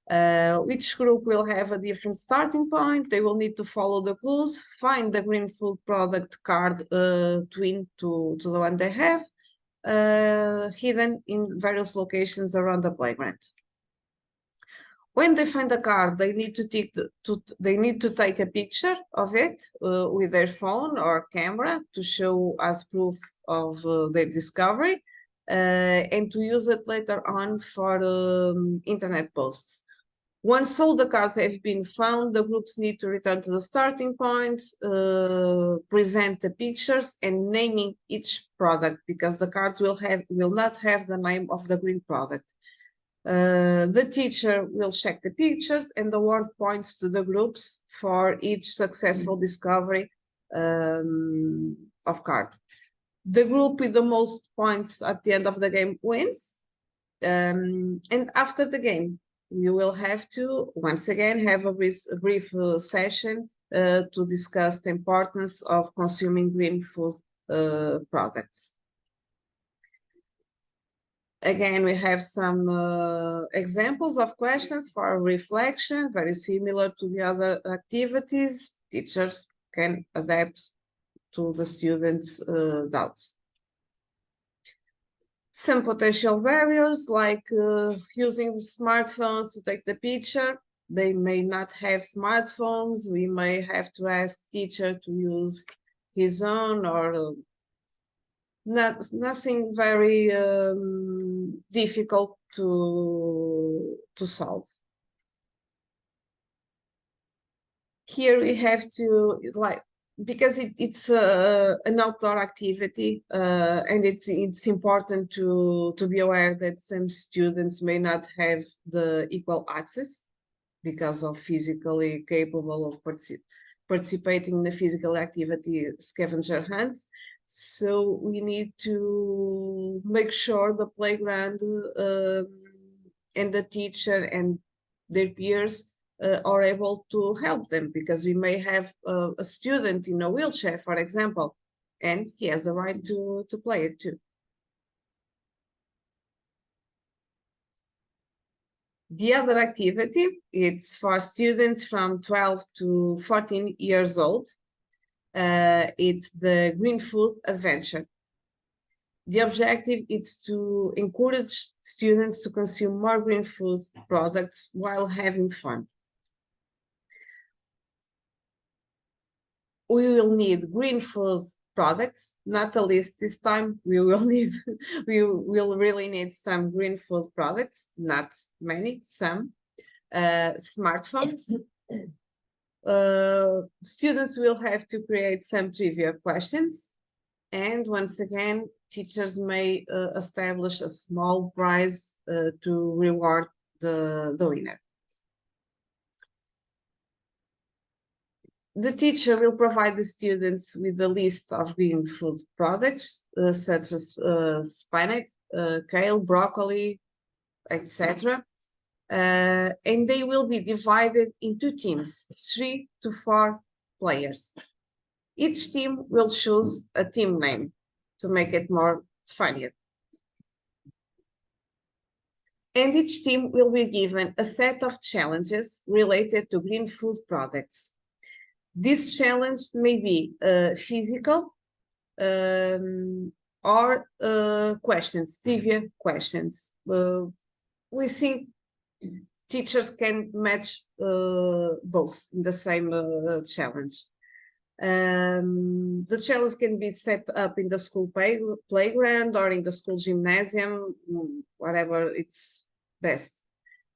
Each group will have a different starting point. They will need to follow the clues, find the green food product card twin to the one they have, hidden in various locations around the playground. When they find the card, they need to take a picture of it with their phone or camera to show as proof of their discovery, and to use it later on for internet posts. Once all the cards have been found, the groups need to return to the starting point, present the pictures and naming each product, because the cards will not have the name of the green product. The teacher will check the pictures and award points to the groups for each successful discovery of card. The group with the most points at the end of the game wins. And after the game, you will have to, once again, have a brief session to discuss the importance of consuming green food products. Again, we have some examples of questions for reflection, very similar to the other activities. Teachers can adapt to the students' doubts. Some potential barriers, like using smartphones to take the picture. They may not have smartphones. We may have to ask teacher to use his own, or nothing very difficult to solve. Here we have to, because it's an outdoor activity, and it's important to be aware that some students may not have the equal access because of physically capable of participating in the physical activity scavenger hunt. So we need to make sure the playground and the teacher and their peers are able to help them, because we may have a student in a wheelchair, for example, and he has the right to play it too. The other activity, it's for students from 12 to 14 years old. It's the Green Food Adventure. The objective is to encourage students to consume more green food products while having fun. We will need green food products, not a list this time. We will really need some green food products, not many, some. Smartphones. Students will have to create some trivia questions, and once again, teachers may establish a small prize to reward the winner. The teacher will provide the students with a list of green food products, such as spinach, kale, broccoli, etc. and they will be divided into teams, 3 to 4 players. Each team will choose a team name to make it more funnier. And each team will be given a set of challenges related to green food products. This challenge may be physical or questions, trivia questions. We think teachers can match both in the same challenge. The challenge can be set up in the school playground or in the school gymnasium, whatever it's best.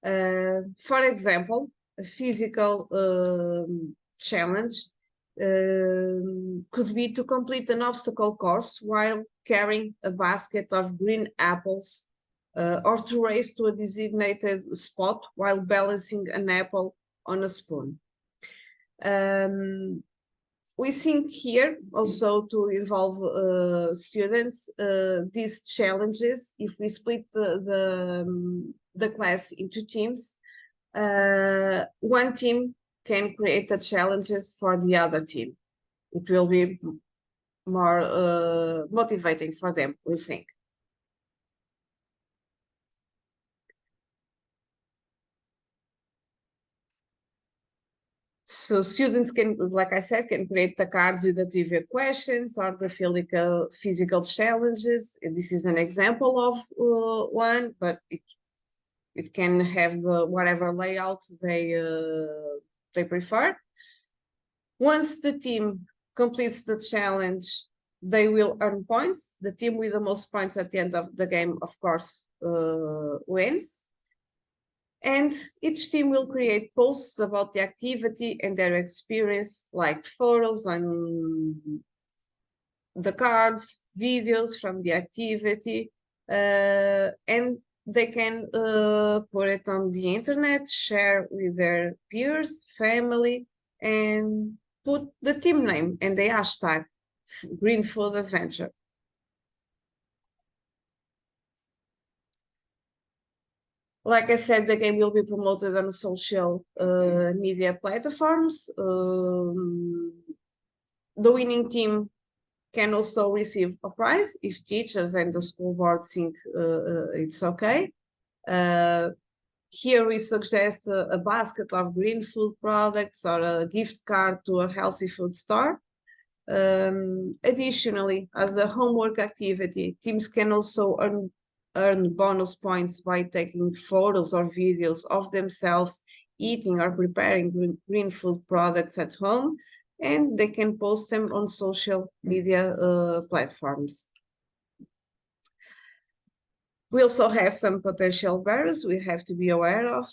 For example, a physical challenge could be to complete an obstacle course while carrying a basket of green apples, or to race to a designated spot while balancing an apple on a spoon. We think here also to involve students, these challenges, if we split the class into teams, one team can create the challenges for the other team. It will be more motivating for them, we think. So students can, like I said, can create the cards with the trivia questions or the physical challenges. This is an example of one, but it can have the whatever layout they prefer. Once the team completes the challenge, they will earn points. The team with the most points at the end of the game, of course, wins. And each team will create posts about the activity and their experience, like photos on the cards, videos from the activity, and they can put it on the internet, share with their peers, family, and put the team name and the hashtag Green Food Adventure. Like I said, the game will be promoted on social media platforms. The winning team can also receive a prize if teachers and the school board think it's okay. Here we suggest a basket of green food products or a gift card to a healthy food store. Additionally, as a homework activity, teams can also earn bonus points by taking photos or videos of themselves eating or preparing green food products at home, and they can post them on social media platforms. We also have some potential barriers we have to be aware of,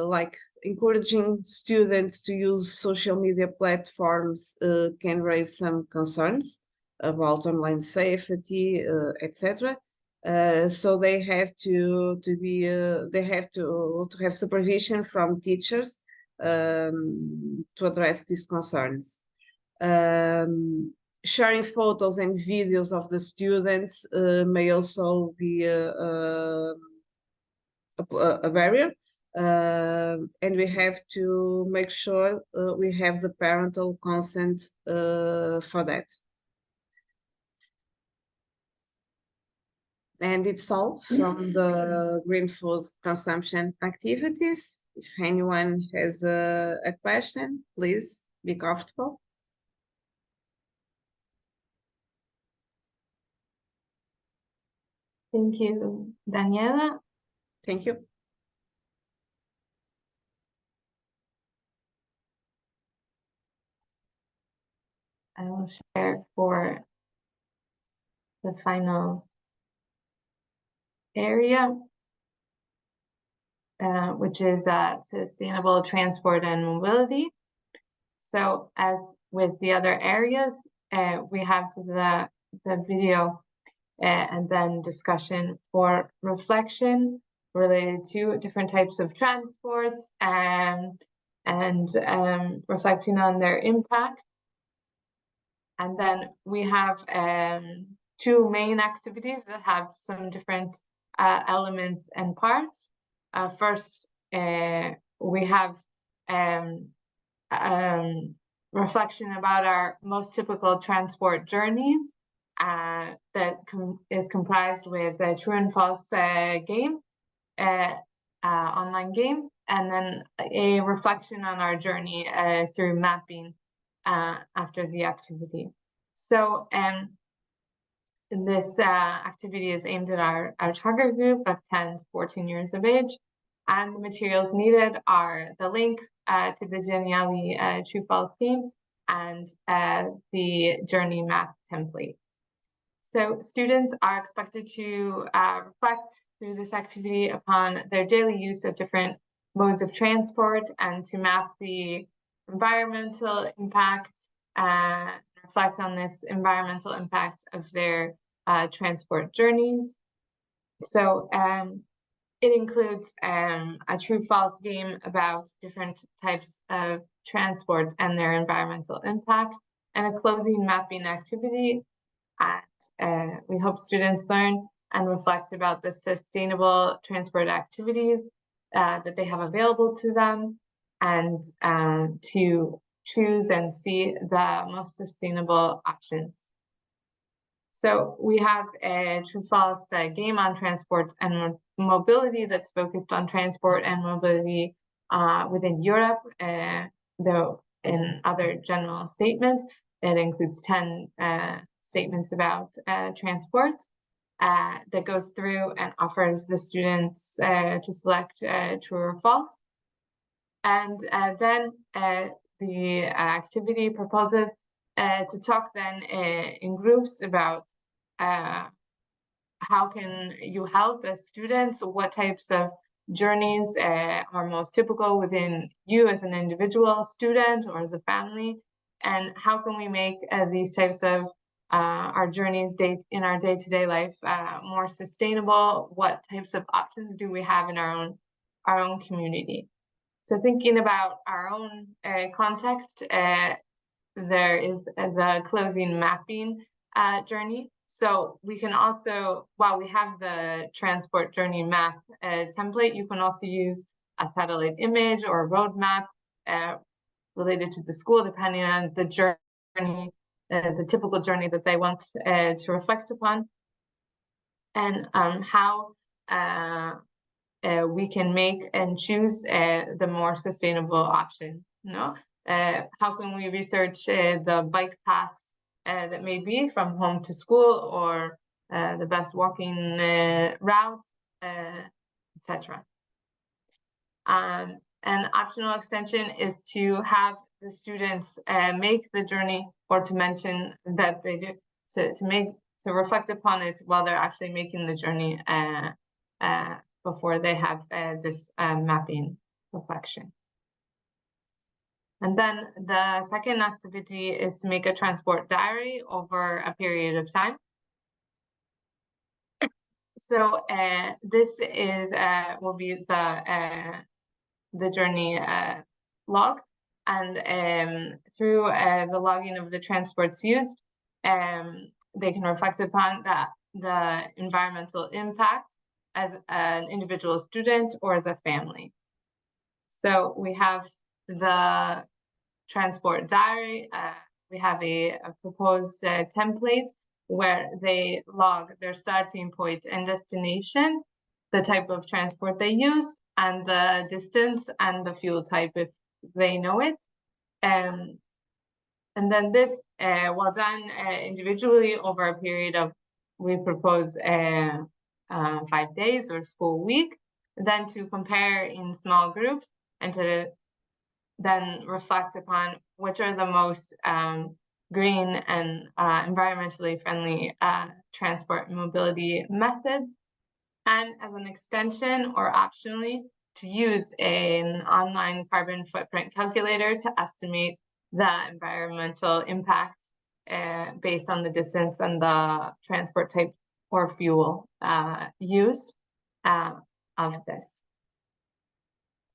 like encouraging students to use social media platforms can raise some concerns about online safety, etc. So they have to have supervision from teachers to address these concerns. Sharing photos and videos of the students may also be a barrier, and we have to make sure we have the parental consent for that. And it's all from the green food consumption activities. If anyone has a question, please be comfortable. Thank you, Daniela. Thank you. I will share for the final area, which is sustainable transport and mobility. So as with the other areas, we have the video and then discussion for reflection related to different types of transports and reflecting on their impact. And then we have two main activities that have some different elements and parts. First, we have reflection about our most typical transport journeys that is comprised with a true and false game, online game, and then a reflection on our journey through mapping after the activity. So this activity is aimed at our target group of 10 to 14 years of age, and the materials needed are the link to the Geniali true-false game and the journey map template. So students are expected to reflect through this activity upon their daily use of different modes of transport and to map the environmental impact, reflect on this environmental impact of their transport journeys. So it includes a true-false game about different types of transport and their environmental impact, and a closing mapping activity. And we hope students learn and reflect about the sustainable transport activities that they have available to them, and to choose and see the most sustainable options. So we have a true-false game on transport and mobility that's focused on transport and mobility within Europe, though in other general statements. It includes 10 statements about transport that goes through and offers the students to select true or false. And then the activity proposes to talk then in groups about how can you help as students, what types of journeys are most typical within you as an individual student or as a family, and how can we make these types of our journeys in our day-to-day life more sustainable? What types of options do we have in our own community? So thinking about our own context, there is the closing mapping journey. So we can also, while we have the transport journey map template, you can also use a satellite image or a road map related to the school, depending on the journey, the typical journey that they want to reflect upon, and how we can make and choose the more sustainable option. How can we research the bike paths that may be from home to school, or the best walking routes, etc. An optional extension is to have the students make the journey, or to mention that they do, to reflect upon it while they're actually making the journey before they have this mapping reflection. And then the second activity is to make a transport diary over a period of time. So this is will be the journey log, and through the logging of the transports used, they can reflect upon the environmental impact as an individual student or as a family. So we have the transport diary. We have a proposed template where they log their starting point and destination, the type of transport they used, and the distance and the fuel type if they know it. And then this, while done individually over a period of, we propose 5 days or school week, then to compare in small groups and to then reflect upon which are the most green and environmentally friendly transport and mobility methods, and as an extension or optionally to use an online carbon footprint calculator to estimate the environmental impact based on the distance and the transport type or fuel used of this.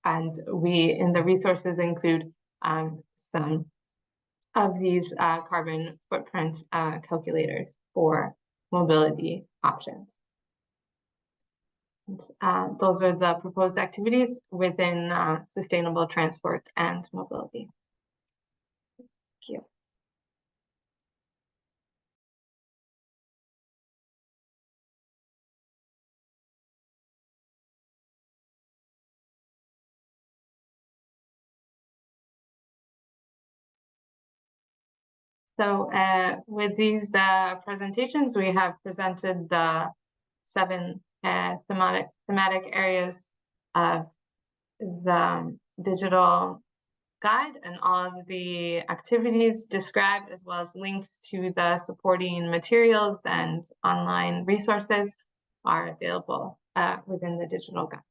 And we, in the resources, include some of these carbon footprint calculators for mobility options. Those are the proposed activities within sustainable transport and mobility. Thank you. So with these presentations, we have presented the 7 thematic areas of the digital guide, and all of the activities described, as well as links to the supporting materials and online resources, are available within the digital guide.